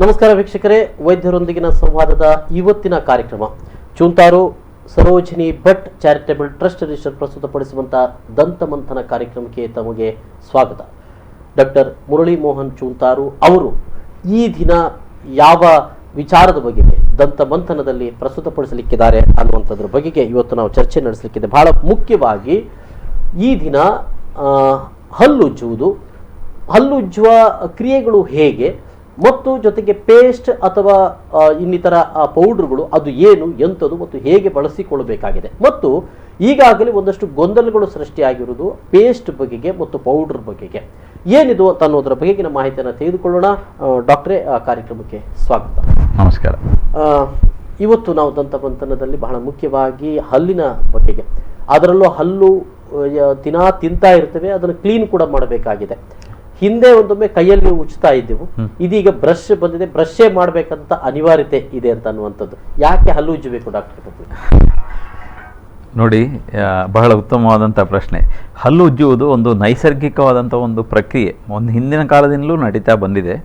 ನಮಸ್ಕಾರ ವೀಕ್ಷಕರೇ, ವೈದ್ಯರೊಂದಿಗಿನ ಸಂವಾದದ ಇವತ್ತಿನ ಕಾರ್ಯಕ್ರಮ Chuntaru Sarojini Bhat charitable trust register ಪ್ರಸ್ತುತಪಡಿಸುವಂತಹ ದಂತ ಮಂಥನ ಕಾರ್ಯಕ್ರಮಕ್ಕೆ ತಮಗೆ ಸ್ವಾಗತ. ಡಾಕ್ಟರ್ ಮುರಳಿ ಮೋಹನ್ ಚುಂತಾರು ಅವರು ಈ ದಿನ ಯಾವ ವಿಚಾರದ ಬಗೆಗೆ ದಂತ ಮಂಥನದಲ್ಲಿ ಪ್ರಸ್ತುತಪಡಿಸಲಿಕ್ಕಿದ್ದಾರೆ ಅನ್ನುವಂಥದ್ರ ಬಗೆಗೆ ಇವತ್ತು ನಾವು ಚರ್ಚೆ ನಡೆಸಲಿಕ್ಕಿದೆ. ಬಹಳ ಮುಖ್ಯವಾಗಿ ಈ ದಿನ ಹಲ್ಲುಜ್ಜುವ ಕ್ರಿಯೆಗಳು ಹೇಗೆ ಮತ್ತು ಜೊತೆಗೆ ಪೇಸ್ಟ್ ಅಥವಾ ಇನ್ನಿತರ ಪೌಡರ್ಗಳು ಅದು ಏನು ಎಂಥದ್ದು ಮತ್ತು ಹೇಗೆ ಬಳಸಿಕೊಳ್ಳಬೇಕಾಗಿದೆ ಮತ್ತು ಈಗಾಗಲೇ ಒಂದಷ್ಟು ಗೊಂದಲಗಳು ಸೃಷ್ಟಿಯಾಗಿರುವುದು ಪೇಸ್ಟ್ ಬಗೆಗೆ ಮತ್ತು ಪೌಡರ್ ಬಗೆಗೆ ಏನಿದು ಅನ್ನೋದರ ಬಗೆಗಿನ ಮಾಹಿತಿಯನ್ನು ತೆಗೆದುಕೊಳ್ಳೋಣ. ಡಾಕ್ಟ್ರೇ, ಕಾರ್ಯಕ್ರಮಕ್ಕೆ ಸ್ವಾಗತ. ನಮಸ್ಕಾರ. ಇವತ್ತು ನಾವು ದಂತಮಂಥನದಲ್ಲಿ ಬಹಳ ಮುಖ್ಯವಾಗಿ ಹಲ್ಲಿನ ಬಗೆಗೆ, ಅದರಲ್ಲೂ ಹಲ್ಲು ದಿನ ತಿಂತಾ ಇರ್ತೇವೆ, ಅದನ್ನು ಕ್ಲೀನ್ ಕೂಡ ಮಾಡಬೇಕಾಗಿದೆ. ಹಿಂದೆ ಒಂದೊಮ್ಮೆ ಕೈಯಲ್ಲಿ ಉಚ್ತಾ ಇದ್ದೆವು, ಇದೀಗ ಬ್ರಷ್ ಬಂದಿದೆ, ಬ್ರಷೇ ಮಾಡಬೇಕಂತ ಅನಿವಾರ್ಯತೆ ಇದೆ ಅಂತ ಅನ್ನುವಂಥದ್ದು. ಯಾಕೆ ಹಲ್ಲು ಉಜ್ಜಬೇಕು ಡಾಕ್ಟರ್? ನೋಡಿ, ಬಹಳ ಉತ್ತಮವಾದಂಥ ಪ್ರಶ್ನೆ. ಹಲ್ಲು ಉಜ್ಜುವುದು ಒಂದು ನೈಸರ್ಗಿಕವಾದಂಥ ಒಂದು ಪ್ರಕ್ರಿಯೆ, ಒಂದು ಹಿಂದಿನ ಕಾಲದಿಂದಲೂ ನಡೀತಾ ಬಂದಿದೆ.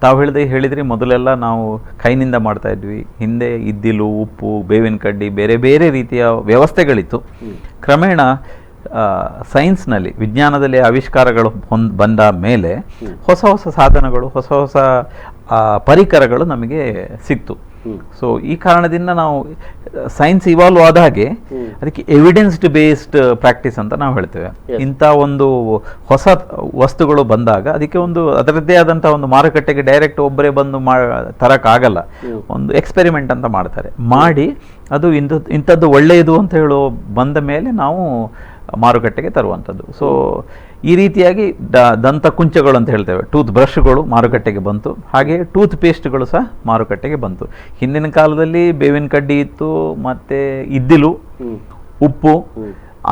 ತಾವು ಹೇಳಿದ್ರಿ ಮೊದಲೆಲ್ಲ ನಾವು ಕೈನಿಂದ ಮಾಡ್ತಾ ಇದ್ವಿ. ಹಿಂದೆ ಇದ್ದಿಲು, ಉಪ್ಪು, ಬೇವಿನ ಕಡ್ಡಿ, ಬೇರೆ ಬೇರೆ ರೀತಿಯ ವ್ಯವಸ್ಥೆಗಳಿತ್ತು. ಕ್ರಮೇಣ ಸೈನ್ಸ್ನಲ್ಲಿ, ವಿಜ್ಞಾನದಲ್ಲಿ ಆವಿಷ್ಕಾರಗಳು ಬಂದ ಮೇಲೆ ಹೊಸ ಹೊಸ ಸಾಧನಗಳು, ಹೊಸ ಹೊಸ ಪರಿಕರಗಳು ನಮಗೆ ಸಿಕ್ತು. ಸೊ ಈ ಕಾರಣದಿಂದ ನಾವು ಸೈನ್ಸ್ ಇವಾಲ್ವ್ ಆದ ಹಾಗೆ ಅದಕ್ಕೆ ಎವಿಡೆನ್ಸ್ಡ್ ಬೇಸ್ಡ್ ಪ್ರಾಕ್ಟೀಸ್ ಅಂತ ನಾವು ಹೇಳ್ತೇವೆ. ಇಂಥ ಒಂದು ಹೊಸ ವಸ್ತುಗಳು ಬಂದಾಗ ಅದಕ್ಕೆ ಒಂದು ಅದರದ್ದೇ ಆದಂಥ ಒಂದು ಮಾರುಕಟ್ಟೆಗೆ ಡೈರೆಕ್ಟ್ ಒಬ್ಬರೇ ಬಂದು ತರಕ್ಕಾಗಲ್ಲ. ಒಂದು ಎಕ್ಸ್ಪೆರಿಮೆಂಟ್ ಅಂತ ಮಾಡ್ತಾರೆ, ಮಾಡಿ ಅದು ಇಂಥದ್ದು ಒಳ್ಳೆಯದು ಅಂತ ಹೇಳೋ ಬಂದ ಮೇಲೆ ನಾವು ಮಾರುಕಟ್ಟೆಗೆ ತರುವಂಥದ್ದು. ಸೊ ಈ ರೀತಿಯಾಗಿ ದಂತ ಕುಂಚಗಳು ಅಂತ ಹೇಳ್ತೇವೆ, ಟೂತ್ ಬ್ರಷ್ಗಳು ಮಾರುಕಟ್ಟೆಗೆ ಬಂತು. ಹಾಗೆ ಟೂತ್ ಪೇಸ್ಟ್ಗಳು ಸಹ ಮಾರುಕಟ್ಟೆಗೆ ಬಂತು. ಹಿಂದಿನ ಕಾಲದಲ್ಲಿ ಬೇವಿನ ಕಡ್ಡಿ ಇತ್ತು, ಮತ್ತೆ ಇದ್ದಿಲು, ಉಪ್ಪು,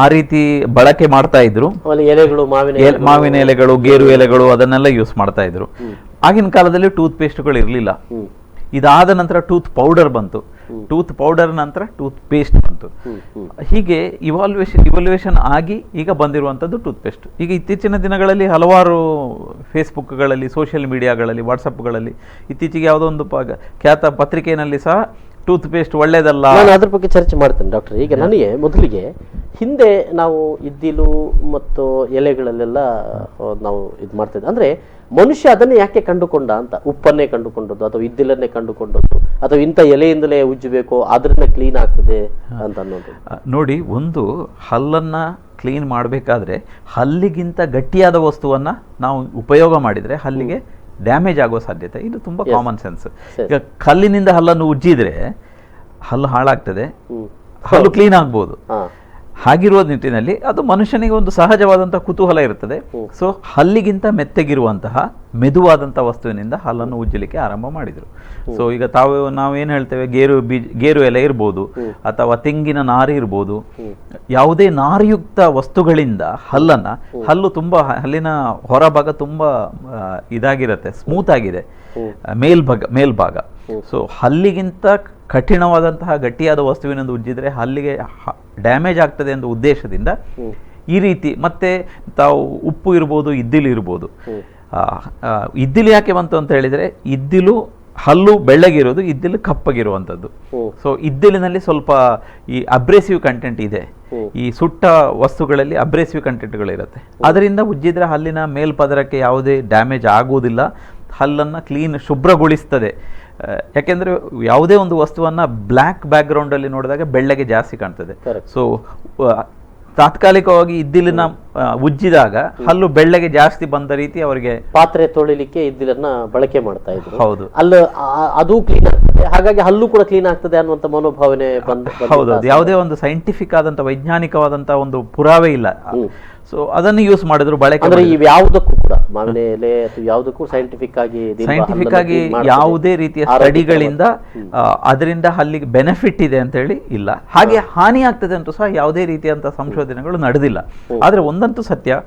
ಆ ರೀತಿ ಬಳಕೆ ಮಾಡ್ತಾ ಇದ್ರು. ಮಾವಿನ ಎಲೆಗಳು, ಗೇರು ಎಲೆಗಳು ಅದನ್ನೆಲ್ಲ ಯೂಸ್ ಮಾಡ್ತಾ ಇದ್ರು. ಆಗಿನ ಕಾಲದಲ್ಲಿ ಟೂತ್ ಪೇಸ್ಟ್ಗಳು ಇರಲಿಲ್ಲ. ಇದಾದ ನಂತರ ಟೂತ್ ಪೌಡರ್ ಬಂತು, ಟೂತ್ ಪೌಡರ್ ನಂತರ ಟೂತ್ ಪೇಸ್ಟ್ ಬಂತು. ಹೀಗೆ ಇವಾಲ್ಯೂಯೇಷನ್ ಆಗಿ ಈಗ ಬಂದಿರುವಂಥದ್ದು ಟೂತ್ ಪೇಸ್ಟ್. ಈಗ ಇತ್ತೀಚಿನ ದಿನಗಳಲ್ಲಿ ಹಲವಾರು ಫೇಸ್ಬುಕ್ಗಳಲ್ಲಿ, ಸೋಷಿಯಲ್ ಮೀಡಿಯಾಗಳಲ್ಲಿ, ವಾಟ್ಸಪ್ಗಳಲ್ಲಿ ಇತ್ತೀಚೆಗೆ ಯಾವುದೋ ಒಂದು ಖ್ಯಾತ ಪತ್ರಿಕೆಯಲ್ಲಿ ಸಹ ಟೂತ್ ಪೇಸ್ಟ್ ಒಳ್ಳೇದಲ್ಲ. ನಾನು ಅದ್ರ ಬಗ್ಗೆ ಚರ್ಚೆ ಮಾಡ್ತೇನೆ ಡಾಕ್ಟರ್. ಈಗ ನನಗೆ ಮೊದಲಿಗೆ ಹಿಂದೆ ನಾವು ಇದ್ದಿಲು ಮತ್ತು ಎಲೆಗಳಲ್ಲೆಲ್ಲ ನಾವು ಇದು ಮಾಡ್ತಿದ್ದೆ. ಅಂದರೆ ಮನುಷ್ಯ ಅದನ್ನೇ ಯಾಕೆ ಕಂಡುಕೊಂಡ ಅಂತ, ಉಪ್ಪನ್ನೇ ಕಂಡುಕೊಂಡದ್ದು ಅಥವಾ ಇದ್ದಿಲನ್ನೇ ಕಂಡುಕೊಂಡದ್ದು ಅಥವಾ ಇಂಥ ಎಲೆಯಿಂದಲೇ ಉಜ್ಜಬೇಕು ಅದರಿಂದ ಕ್ಲೀನ್ ಆಗ್ತದೆ ಅಂತ ಅನ್ನೋದು. ನೋಡಿ, ಒಂದು ಹಲ್ಲನ್ನು ಕ್ಲೀನ್ ಮಾಡಬೇಕಾದ್ರೆ ಹಲ್ಲಿಗಿಂತ ಗಟ್ಟಿಯಾದ ವಸ್ತುವನ್ನು ನಾವು ಉಪಯೋಗ ಮಾಡಿದರೆ ಹಲ್ಲಿಗೆ ಡ್ಯಾಮೇಜ್ ಆಗೋ ಸಾಧ್ಯತೆ, ಇದು ತುಂಬ ಕಾಮನ್ ಸೆನ್ಸ್. ಈಗ ಕಲ್ಲಿನಿಂದ ಹಲ್ಲನ್ನು ಉಜ್ಜಿದ್ರೆ ಹಲ್ಲು ಹಾಳಾಗ್ತದೆ, ಹಲ್ಲು ಕ್ಲೀನ್ ಆಗ್ಬೋದು. ಹಾಗಿರುವ ನಿಟ್ಟಿನಲ್ಲಿ ಅದು ಮನುಷ್ಯನಿಗೆ ಒಂದು ಸಹಜವಾದಂತಹ ಕುತೂಹಲ ಇರುತ್ತದೆ. ಸೊ ಹಲ್ಲಿಗಿಂತ ಮೆತ್ತಗಿರುವಂತಹ ಮೆದುವಾದಂತಹ ವಸ್ತುವಿನಿಂದ ಹಲ್ಲನ್ನು ಉಜ್ಜಲಿಕ್ಕೆ ಆರಂಭ ಮಾಡಿದರು. ಸೊ ಈಗ ನಾವೇನು ಹೇಳ್ತೇವೆ, ಗೇರು ಎಲೆ ಇರ್ಬೋದು ಅಥವಾ ತೆಂಗಿನ ನಾರು ಇರ್ಬೋದು, ಯಾವುದೇ ನಾರುಯುಕ್ತ ವಸ್ತುಗಳಿಂದ ಹಲ್ಲು ತುಂಬಾ, ಹಲ್ಲಿನ ಹೊರಭಾಗ ತುಂಬಾ ಇದಾಗಿರುತ್ತೆ, ಸ್ಮೂತ್ ಆಗಿದೆ ಮೇಲ್ಭಾಗ. ಸೊ ಹಲ್ಲಿಗಿಂತ ಕಠಿಣವಾದಂತಹ ಗಟ್ಟಿಯಾದ ವಸ್ತುವಿನಿಂದ ಉಜ್ಜಿದ್ರೆ ಹಲ್ಲಿಗೆ ಡ್ಯಾಮೇಜ್ ಆಗ್ತದೆ ಎಂಬ ಉದ್ದೇಶದಿಂದ ಈ ರೀತಿ. ಮತ್ತೆ ತಾವು ಉಪ್ಪು ಇರ್ಬೋದು, ಇದ್ದಿಲು ಇರ್ಬೋದು. ಇದ್ದಿಲು ಯಾಕೆ ಬಂತು ಅಂತ ಹೇಳಿದರೆ, ಇದ್ದಿಲು ಹಲ್ಲು ಬೆಳ್ಳಗಿರೋದು, ಇದ್ದಿಲು ಕಪ್ಪಗಿರುವಂಥದ್ದು. ಸೊ ಇದ್ದಿಲಿನಲ್ಲಿ ಸ್ವಲ್ಪ ಈ ಅಬ್ರೇಸಿವ್ ಕಂಟೆಂಟ್ ಇದೆ, ಈ ಸುಟ್ಟ ವಸ್ತುಗಳಲ್ಲಿ ಅಬ್ರೇಸಿವ್ ಕಂಟೆಂಟ್ಗಳಿರುತ್ತೆ. ಅದರಿಂದ ಉಜ್ಜಿದ್ರೆ ಹಲ್ಲಿನ ಮೇಲ್ಪದರಕ್ಕೆ ಯಾವುದೇ ಡ್ಯಾಮೇಜ್ ಆಗುವುದಿಲ್ಲ, ಹಲ್ಲನ್ನು ಕ್ಲೀನ್ ಶುಭ್ರಗೊಳಿಸ್ತದೆ. ಯಾಕೆಂದರೆ ಯಾವುದೇ ಒಂದು ವಸ್ತುವನ್ನು ಬ್ಲ್ಯಾಕ್ ಬ್ಯಾಕ್ಗ್ರೌಂಡಲ್ಲಿ ನೋಡಿದಾಗ ಬೆಳ್ಳಗೆ ಜಾಸ್ತಿ ಕಾಣ್ತದೆ. ಸೊ ತಾತ್ಕಾಲಿಕವಾಗಿ ಇದ್ದಿಲಿನ ಉಜ್ಜಿದಾಗ ಹಲ್ಲು ಬೆಳ್ಳಗೆ ಜಾಸ್ತಿ ಬಂದ ರೀತಿ ಅವರಿಗೆ ಪಾತ್ರೆ ತೊಳಿಲಿಕ್ಕೆ ಇದ್ದಿಲನ್ನ ಬಳಕೆ ಮಾಡ್ತಾ ಇದ್ರು. ಹೌದು, ಅದು ಕ್ಲೀನ್ ಆಗ್ತದೆ, ಹಾಗಾಗಿ ಹಲ್ಲು ಕೂಡ ಕ್ಲೀನ್ ಆಗ್ತದೆ ಅನ್ನುವಂಥ ಮನೋಭಾವನೆ ಹೌದು. ಯಾವುದೇ ಒಂದು ಸೈಂಟಿಫಿಕ್ ಆದಂಥ, ವೈಜ್ಞಾನಿಕವಾದಂಥ ಒಂದು ಪುರಾವೆ ಇಲ್ಲ. ಸೊ ಅದನ್ನು ಯೂಸ್ ಮಾಡಿದ್ರು ಬಳಕೆ. ಅಂದ್ರೆ ಯಾವುದಕ್ಕೂ ಕೂಡ ಮಾವಿನ ಎಲೆ ಅಥವಾ ಯಾವುದಕ್ಕೂ ಸೈಂಟಿಫಿಕ್ ಆಗಿ ಯಾವುದೇ ರೀತಿಯ ಸ್ಟಡಿಗಳಿಂದ ಅದರಿಂದ ಹಲ್ಲಿಗೆ ಬೆನಿಫಿಟ್ ಇದೆ ಅಂತ ಹೇಳಿ ಇಲ್ಲ. ಹಾಗೆ ಹಾನಿ ಆಗ್ತದೆ ಅಂತೂ ಸಹ ಯಾವುದೇ ರೀತಿಯಂತ ಸಂಶೋಧನೆಗಳು ನಡೆದಿಲ್ಲ. ಆದ್ರೆ ಒಂದಂತೂ ಸತ್ಯ,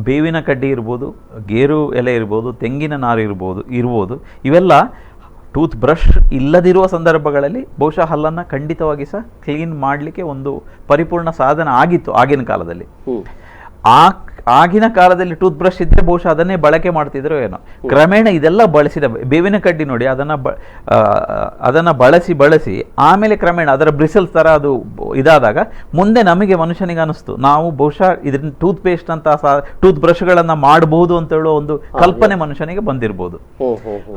ಬೇವಿನ ಕಡ್ಡಿ ಇರ್ಬೋದು, ಗೇರು ಎಲೆ ಇರ್ಬೋದು, ತೆಂಗಿನ ನಾರು ಇರ್ಬೋದು ಇವೆಲ್ಲ ಟೂತ್ ಬ್ರಷ್ ಇಲ್ಲದಿರುವ ಸಂದರ್ಭಗಳಲ್ಲಿ ಬಹುಶಃ ಹಲ್ಲನ್ನು ಖಂಡಿತವಾಗಿ ಸಹ ಕ್ಲೀನ್ ಮಾಡಲಿಕ್ಕೆ ಒಂದು ಪರಿಪೂರ್ಣ ಸಾಧನ ಆಗಿತ್ತು ಆಗಿನ ಕಾಲದಲ್ಲಿ. ಆಗಿನ ಕಾಲದಲ್ಲಿ ಟೂತ್ ಬ್ರಷ್ ಇದ್ದರೆ ಬಹುಶಃ ಅದನ್ನೇ ಬಳಕೆ ಮಾಡ್ತಿದ್ರು ಏನೋ. ಕ್ರಮೇಣ ಇದೆಲ್ಲ ಬಳಸಿದ ಬೇವಿನ ಕಡ್ಡಿ ನೋಡಿ, ಅದನ್ನು ಬಳಸಿ ಆಮೇಲೆ ಕ್ರಮೇಣ ಅದರ ಬ್ರಿಸಲ್ಸ್ ಥರ ಅದು ಇದಾದಾಗ ಮುಂದೆ ನಮಗೆ ಮನುಷ್ಯನಿಗೆ ಅನಿಸ್ತು ನಾವು ಬಹುಶಃ ಇದರಿಂದ ಟೂತ್ ಪೇಸ್ಟ್ ಅಂತ ಟೂತ್ ಬ್ರಷ್ಗಳನ್ನು ಮಾಡಬಹುದು ಅಂತ ಹೇಳೋ ಒಂದು ಕಲ್ಪನೆ ಮನುಷ್ಯನಿಗೆ ಬಂದಿರಬಹುದು.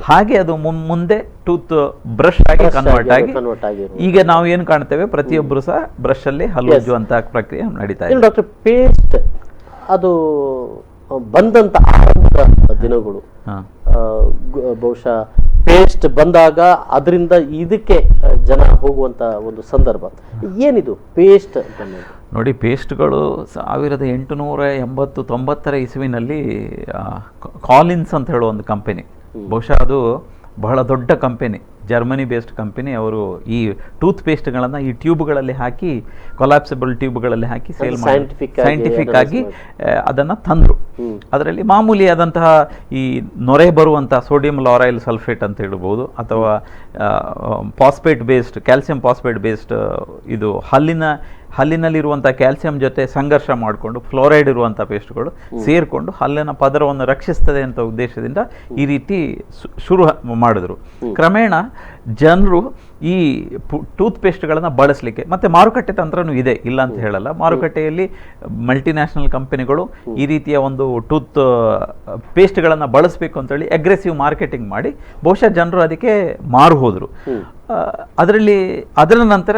ಹಾಗೆ ಅದು ಮುಂದೆ ಟೂತ್ ಬ್ರಷ್ ಆಗಿ ಕನ್ವರ್ಟ್ ಆಗಿ ಈಗ ನಾವು ಏನು ಕಾಣ್ತೇವೆ, ಪ್ರತಿಯೊಬ್ಬರು ಸಹ ಬ್ರಷ್ ಅಲ್ಲಿ ಹಲ್ಲುಜ್ಜುವಂತ ಪ್ರಕ್ರಿಯೆ ನಡೀತಾ ಇದೆ. ಡಾಕ್ಟರ್, ಪೇಸ್ಟ್ ಅದು ಬಂದಂತ ಆರಂಭದ ದಿನಗಳು, ಬಹುಶಃ ಪೇಸ್ಟ್ ಬಂದಾಗ ಅದರಿಂದ ಇದಕ್ಕೆ ಜನ ಹೋಗುವಂತ ಒಂದು ಸಂದರ್ಭ ಏನಿದು ಪೇಸ್ಟ್ ಅಂತ ನೋಡಿ. ಪೇಸ್ಟ್ಗಳು 1880-90 ಇಸ್ವಿನಲ್ಲಿ ಕಾಲಿನ್ಸ್ ಅಂತ ಹೇಳೋ ಒಂದು ಕಂಪನಿ, ಬಹುಶಃ ಅದು ಬಹಳ ದೊಡ್ಡ ಕಂಪನಿ, ಜರ್ಮನಿ ಬೇಸ್ಡ್ ಕಂಪನಿ. ಅವರು ಈ ಟೂತ್ ಪೇಸ್ಟ್ಗಳನ್ನು ಈ ಟ್ಯೂಬ್ಗಳಲ್ಲಿ ಹಾಕಿ, ಕೊಲಾಪ್ಸಿಬಲ್ ಟ್ಯೂಬ್ಗಳಲ್ಲಿ ಹಾಕಿ ಸೇಲ್ ಮಾಡಿ ಸೈಂಟಿಫಿಕ್ ಆಗಿ ಅದನ್ನು ತಂದರು. ಅದರಲ್ಲಿ ಮಾಮೂಲಿಯಾದಂತಹ ಈ ನೊರೆ ಬರುವಂಥ ಸೋಡಿಯಂ ಲಾರೈಲ್ ಸಲ್ಫೇಟ್ ಅಂತ ಹೇಳ್ಬೋದು, ಅಥವಾ phosphate based, calcium phosphate based, ಇದು ಹಲ್ಲಿನಲ್ಲಿರುವಂಥ ಕ್ಯಾಲ್ಸಿಯಂ ಜೊತೆ ಸಂಘರ್ಷ ಮಾಡಿಕೊಂಡು ಫ್ಲೋರೈಡ್ ಇರುವಂಥ ಪೇಸ್ಟ್ಗಳು ಸೇರಿಕೊಂಡು ಹಲ್ಲಿನ ಪದರವನ್ನು ರಕ್ಷಿಸ್ತದೆ ಅಂತ ಉದ್ದೇಶದಿಂದ ಈ ರೀತಿ ಶುರು ಮಾಡಿದ್ರು. ಕ್ರಮೇಣ ಜನರು ಈ ಟೂತ್ ಪೇಸ್ಟ್ಗಳನ್ನು ಬಳಸಲಿಕ್ಕೆ, ಮತ್ತು ಮಾರುಕಟ್ಟೆ ತಂತ್ರನೂ ಇದೆ, ಇಲ್ಲ ಅಂತ ಹೇಳಲ್ಲ. ಮಾರುಕಟ್ಟೆಯಲ್ಲಿ ಮಲ್ಟಿನ್ಯಾಷನಲ್ ಕಂಪನಿಗಳು ಈ ರೀತಿಯ ಒಂದು ಟೂತ್ ಪೇಸ್ಟ್ಗಳನ್ನು ಬಳಸಬೇಕು ಅಂತೇಳಿ ಅಗ್ರೆಸಿವ್ ಮಾರ್ಕೆಟಿಂಗ್ ಮಾಡಿ ಬಹುಶಃ ಜನರು ಅದಕ್ಕೆ ಮಾರು ಹೋದರು. ಅದರ ನಂತರ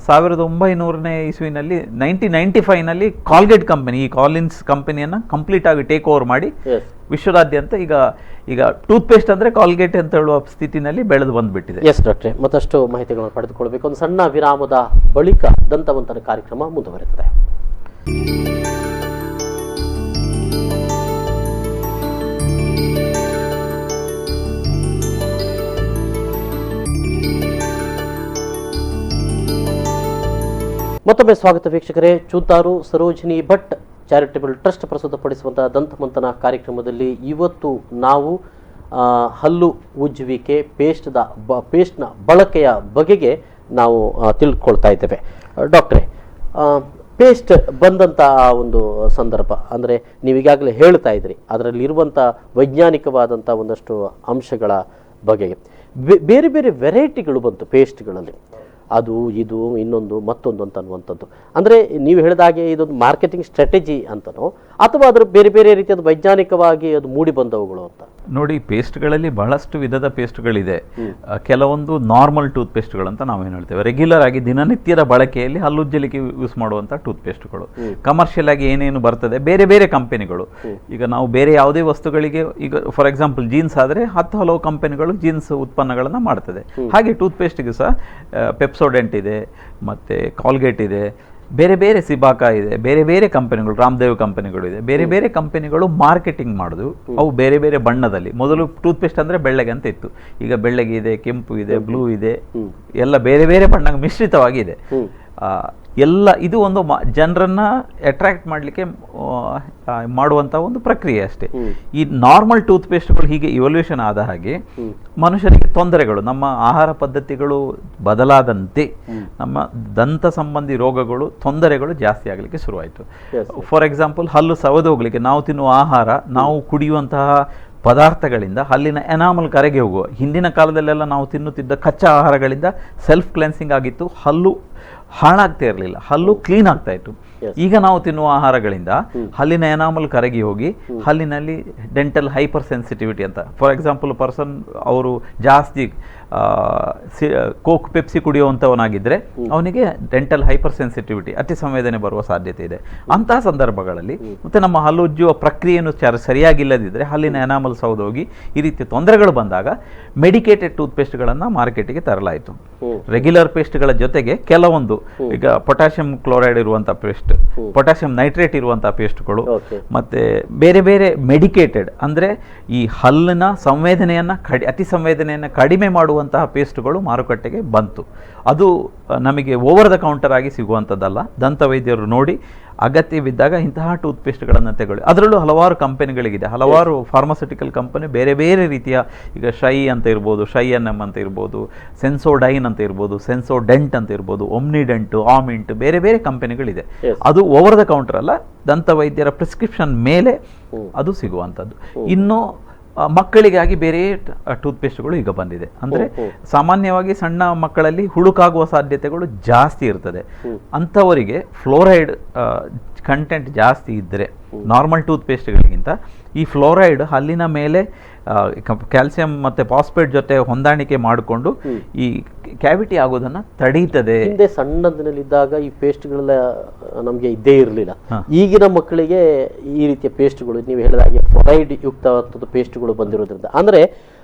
1900ನೇ ಇಸ್ವಿನಲ್ಲಿ 1995ನಲ್ಲಿ ಕಾಲ್ಗೇಟ್ ಕಂಪನಿ ಈ ಕಾಲಿನ್ಸ್ ಕಂಪನಿಯನ್ನು ಕಂಪ್ಲೀಟ್ ಆಗಿ ಟೇಕ್ ಓವರ್ ಮಾಡಿ ವಿಶ್ವದಾದ್ಯಂತ ಈಗ ಟೂತ್ ಪೇಸ್ಟ್ ಅಂದರೆ ಕಾಲ್ಗೇಟ್ ಅಂತ ಹೇಳುವ ಸ್ಥಿತಿನಲ್ಲಿ ಬೆಳೆದು ಬಂದುಬಿಟ್ಟಿದೆ. ಎಸ್ ಡಾಕ್ಟ್ರೆ, ಮತ್ತಷ್ಟು ಮಾಹಿತಿಗಳನ್ನು ಪಡೆದುಕೊಳ್ಬೇಕು. ಒಂದು ಸಣ್ಣ ವಿರಾಮದ ಬಳಿಕ ದಂತಮಂಥನ ಕಾರ್ಯಕ್ರಮ ಮುಂದುವರೆಯುತ್ತದೆ. ಮತ್ತೊಮ್ಮೆ ಸ್ವಾಗತ ವೀಕ್ಷಕರೇ. ಚೂಂತಾರು ಸರೋಜಿನಿ ಭಟ್ ಚಾರಿಟೇಬಲ್ ಟ್ರಸ್ಟ್ ಪ್ರಸ್ತುತಪಡಿಸುವಂತಹ ದಂತಮಂಥನ ಕಾರ್ಯಕ್ರಮದಲ್ಲಿ ಇವತ್ತು ನಾವು ಹಲ್ಲು ಉಜ್ಜುವಿಕೆ ಪೇಸ್ಟ್ನ ಬಳಕೆಯ ಬಗೆಗೆ ನಾವು ತಿಳ್ಕೊಳ್ತಾ ಇದ್ದೇವೆ. ಡಾಕ್ಟ್ರೇ, ಪೇಸ್ಟ್ ಬಂದಂಥ ಒಂದು ಸಂದರ್ಭ ಅಂದರೆ ನೀವೀಗಾಗಲೇ ಹೇಳ್ತಾ ಇದ್ರಿ, ಅದರಲ್ಲಿರುವಂಥ ವೈಜ್ಞಾನಿಕವಾದಂಥ ಒಂದಷ್ಟು ಅಂಶಗಳ ಬಗೆಗೆ ಬೇರೆ ಬೇರೆ ವೆರೈಟಿಗಳು ಬಂತು ಪೇಸ್ಟ್ಗಳಲ್ಲಿ, ಅದು ಇದು ಇನ್ನೊಂದು ಮತ್ತೊಂದು ಅಂತ ಅನ್ನುವಂಥದ್ದು. ಅಂದರೆ ನೀವು ಹೇಳಿದಾಗೆ ಇದೊಂದು ಮಾರ್ಕೆಟಿಂಗ್ ಸ್ಟ್ರಾಟಜಿ ಅಂತನೋ ಅಥವಾ ಅದರ ಬೇರೆ ಬೇರೆ ರೀತಿಯಾದ ವೈಜ್ಞಾನಿಕವಾಗಿ ಅದು ಮೂಡಿ ಬಂದವುಗಳು ಅಂತ? ನೋಡಿ, ಪೇಸ್ಟ್ಗಳಲ್ಲಿ ಬಹಳಷ್ಟು ವಿಧದ ಪೇಸ್ಟ್ಗಳಿದೆ. ಕೆಲವೊಂದು ನಾರ್ಮಲ್ ಟೂತ್ ಪೇಸ್ಟ್ಗಳು ಅಂತ ನಾವೇನು ಹೇಳ್ತೇವೆ, ರೆಗ್ಯುಲರ್ ಆಗಿ ದಿನನಿತ್ಯದ ಬಳಕೆಯಲ್ಲಿ ಹಲ್ಲುಜ್ಜಲಿಕ್ಕೆ ಯೂಸ್ ಮಾಡುವಂಥ ಟೂತ್ ಪೇಸ್ಟ್ಗಳು. ಕಮರ್ಷಿಯಲ್ ಆಗಿ ಏನೇನು ಬರ್ತದೆ ಬೇರೆ ಬೇರೆ ಕಂಪನಿಗಳು, ಈಗ ನಾವು ಬೇರೆ ಯಾವುದೇ ವಸ್ತುಗಳಿಗೆ, ಈಗ ಫಾರ್ ಎಕ್ಸಾಂಪಲ್ ಜೀನ್ಸ್ ಆದರೆ ಹಲವು ಕಂಪನಿಗಳು ಜೀನ್ಸ್ ಉತ್ಪನ್ನಗಳನ್ನು ಮಾಡ್ತದೆ. ಹಾಗೆ ಟೂತ್ ಪೇಸ್ಟ್ಗೆ ಸಹ ಪೆಪ್ಸೋಡೆಂಟ್ ಇದೆ, ಮತ್ತು ಕಾಲ್ಗೇಟ್ ಇದೆ, ಬೇರೆ ಬೇರೆ ಸಿಬಾಕಾ ಇದೆ, ಬೇರೆ ಬೇರೆ ಕಂಪನಿಗಳು, ರಾಮದೇವ್ ಕಂಪನಿಗಳು ಇದೆ, ಬೇರೆ ಬೇರೆ ಕಂಪನಿಗಳು ಮಾರ್ಕೆಟಿಂಗ್ ಮಾಡೋದು. ಅವು ಬೇರೆ ಬೇರೆ ಬಣ್ಣದಲ್ಲಿ, ಮೊದಲು ಟೂತ್ ಪೇಸ್ಟ್ ಅಂದರೆ ಬೆಳ್ಳಗೆ ಅಂತ ಇತ್ತು, ಈಗ ಬೆಳ್ಳಗೆ ಇದೆ, ಕೆಂಪು ಇದೆ, ಬ್ಲೂ ಇದೆ, ಎಲ್ಲ ಬೇರೆ ಬೇರೆ ಬಣ್ಣ ಮಿಶ್ರಿತವಾಗಿದೆ ಎಲ್ಲ. ಇದು ಒಂದು ಜನರನ್ನ ಅಟ್ರಾಕ್ಟ್ ಮಾಡಲಿಕ್ಕೆ ಮಾಡುವಂಥ ಒಂದು ಪ್ರಕ್ರಿಯೆ ಅಷ್ಟೇ. ಈ ನಾರ್ಮಲ್ ಟೂತ್ ಪೇಸ್ಟ್ಗಳು ಹೀಗೆ ಇವಲ್ಯೂಷನ್ ಆದ ಹಾಗೆ ಮನುಷ್ಯನಿಗೆ ತೊಂದರೆಗಳು, ನಮ್ಮ ಆಹಾರ ಪದ್ಧತಿಗಳು ಬದಲಾದಂತೆ ನಮ್ಮ ದಂತ ಸಂಬಂಧಿ ರೋಗಗಳು, ತೊಂದರೆಗಳು ಜಾಸ್ತಿ ಆಗಲಿಕ್ಕೆ ಶುರುವಾಯಿತು. ಫಾರ್ ಎಕ್ಸಾಂಪಲ್, ಹಲ್ಲು ಸವದೋಗ್ಲಿಕ್ಕೆ ನಾವು ತಿನ್ನುವ ಆಹಾರ, ನಾವು ಕುಡಿಯುವಂತಹ ಪದಾರ್ಥಗಳಿಂದ ಹಲ್ಲಿನ ಎನಾಮಲ್ ಕರೆಗೆ ಹೋಗುವ. ಹಿಂದಿನ ಕಾಲದಲ್ಲೆಲ್ಲ ನಾವು ತಿನ್ನುತ್ತಿದ್ದ ಕಚ್ಚಾ ಆಹಾರಗಳಿಂದ ಸೆಲ್ಫ್ ಕ್ಲೆನ್ಸಿಂಗ್ ಆಗಿತ್ತು, ಹಲ್ಲು ಹಾಳಾಗ್ತಾ ಇರಲಿಲ್ಲ, ಹಲ್ಲು ಕ್ಲೀನ್ ಆಗ್ತಾ ಇತ್ತು. ಈಗ ನಾವು ತಿನ್ನುವ ಆಹಾರಗಳಿಂದ ಹಲ್ಲಿನ ಎನಾಮಲ್ ಕರಗಿ ಹೋಗಿ ಹಲ್ಲಿನಲ್ಲಿ ಡೆಂಟಲ್ ಹೈಪರ್ ಸೆನ್ಸಿಟಿವಿಟಿ ಅಂತ, ಫಾರ್ ಎಕ್ಸಾಂಪಲ್ ಪರ್ಸನ್ ಅವರು ಜಾಸ್ತಿ ಕೋಕ್ ಪೆಪ್ಸಿ ಕುಡಿಯುವಂಥವನಾಗಿದ್ದರೆ ಅವನಿಗೆ ಡೆಂಟಲ್ ಹೈಪರ್ ಸೆನ್ಸಿಟಿವಿಟಿ, ಅತಿ ಸಂವೇದನೆ ಬರುವ ಸಾಧ್ಯತೆ ಇದೆ. ಅಂತಹ ಸಂದರ್ಭಗಳಲ್ಲಿ ಮತ್ತು ನಮ್ಮ ಹಲ್ಲು ಉಜ್ಜುವ ಪ್ರಕ್ರಿಯೆಯನ್ನು ಸರಿಯಾಗಿಲ್ಲದಿದ್ದರೆ ಹಲ್ಲಿನ ಎನಾಮಲ್ ಸೌದೋಗಿ ಈ ರೀತಿಯ ತೊಂದರೆಗಳು ಬಂದಾಗ ಮೆಡಿಕೇಟೆಡ್ ಟೂತ್ ಪೇಸ್ಟ್ಗಳನ್ನು ಮಾರ್ಕೆಟಿಗೆ ತರಲಾಯಿತು. ರೆಗ್ಯುಲರ್ ಪೇಸ್ಟ್ಗಳ ಜೊತೆಗೆ ಕೆಲವೊಂದು, ಈಗ ಪೊಟ್ಯಾಷಿಯಂ ಕ್ಲೋರೈಡ್ ಇರುವಂಥ ಪೇಸ್ಟ್, ಪೊಟ್ಯಾಷಿಯಂ ನೈಟ್ರೇಟ್ ಇರುವಂತಹ ಪೇಸ್ಟ್ಗಳು, ಮತ್ತೆ ಬೇರೆ ಬೇರೆ ಮೆಡಿಕೇಟೆಡ್ ಅಂದರೆ ಈ ಹಲ್ಲಿನ ಸಂವೇದನೆಯನ್ನು ಅತಿ ಸಂವೇದನೆಯನ್ನು ಕಡಿಮೆ ಮಾಡುವಂತಹ ಪೇಸ್ಟ್ಗಳು ಮಾರುಕಟ್ಟೆಗೆ ಬಂತು. ಅದು ನಮಗೆ ಓವರ್ ದ ಕೌಂಟರ್ ಆಗಿ ಸಿಗುವಂಥದ್ದಲ್ಲ. ದಂತ ವೈದ್ಯರು ನೋಡಿ ಅಗತ್ಯವಿದ್ದಾಗ ಇಂತಹ ಟೂತ್ಪೇಸ್ಟ್ಗಳನ್ನು ತಗೊಳ್ಳಿ. ಅದರಲ್ಲೂ ಹಲವಾರು ಕಂಪನಿಗಳಿಗಿದೆ, ಹಲವಾರು ಫಾರ್ಮಾಸ್ಯೂಟಿಕಲ್ ಕಂಪನಿ ಬೇರೆ ಬೇರೆ ರೀತಿಯ, ಈಗ ಶೈ ಅಂತ ಇರ್ಬೋದು, ಶೈ ಎನ್ ಎಮ್ ಅಂತ ಇರ್ಬೋದು, ಸೆನ್ಸೋಡೈನ್ ಅಂತ ಇರ್ಬೋದು, ಸೆನ್ಸೋಡೆಂಟ್ ಅಂತ ಇರ್ಬೋದು, ಒಮ್ನಿಡೆಂಟ್, ಆಮಿಂಟ್, ಬೇರೆ ಬೇರೆ ಕಂಪನಿಗಳಿದೆ. ಅದು ಓವರ್ ದ ಕೌಂಟರ್ ಅಲ್ಲ, ದಂತ ವೈದ್ಯರ ಪ್ರಿಸ್ಕ್ರಿಪ್ಷನ್ ಮೇಲೆ ಅದು ಸಿಗುವಂಥದ್ದು. ಇನ್ನು ಮಕ್ಕಳಿಗಾಗಿ ಬೇರೆ ಟೂತ್ಪೇಸ್ಟ್ಗಳು ಈಗ ಬಂದಿದೆ. ಅಂದರೆ ಸಾಮಾನ್ಯವಾಗಿ ಸಣ್ಣ ಮಕ್ಕಳಲ್ಲಿ ಹುಳುಕಾಗುವ ಸಾಧ್ಯತೆಗಳು ಜಾಸ್ತಿ ಇರ್ತದೆ. ಅಂಥವರಿಗೆ ಫ್ಲೋರೈಡ್ ಕಂಟೆಂಟ್ ಜಾಸ್ತಿ ಇದ್ದರೆ ನಾರ್ಮಲ್ ಟೂತ್ಪೇಸ್ಟ್ಗಳಿಗಿಂತ ಈ ಫ್ಲೋರೈಡ್ ಹಲ್ಲಿನ ಮೇಲೆ ಕ್ಯಾಲ್ಸಿಯಂ ಮತ್ತು ಫಾಸ್ಫೇಟ್ ಜೊತೆ ಹೊಂದಾಣಿಕೆ ಮಾಡಿಕೊಂಡು ಈ ಕ್ಯಾವಿಟಿ ಆಗೋದನ್ನು ತಡೀತದೆ. ಹಿಂದೆ ಸಣ್ಣದಿನಲ್ಲಿದ್ದಾಗ ಈ ಪೇಸ್ಟ್ಗಳೆಲ್ಲ ನಮಗೆ ಇದ್ದೇ ಇರಲಿಲ್ಲ. ಈಗಿನ ಮಕ್ಕಳಿಗೆ ಈ ರೀತಿಯ ಪೇಸ್ಟ್ಗಳು, ನೀವು ಹೇಳಿದಾಗೆ ಫ್ಲೋರೈಡ್ ಯುಕ್ತವಾದ ಪೇಸ್ಟ್ಗಳು ಬಂದಿರೋದ್ರಿಂದ ಅಂದರೆ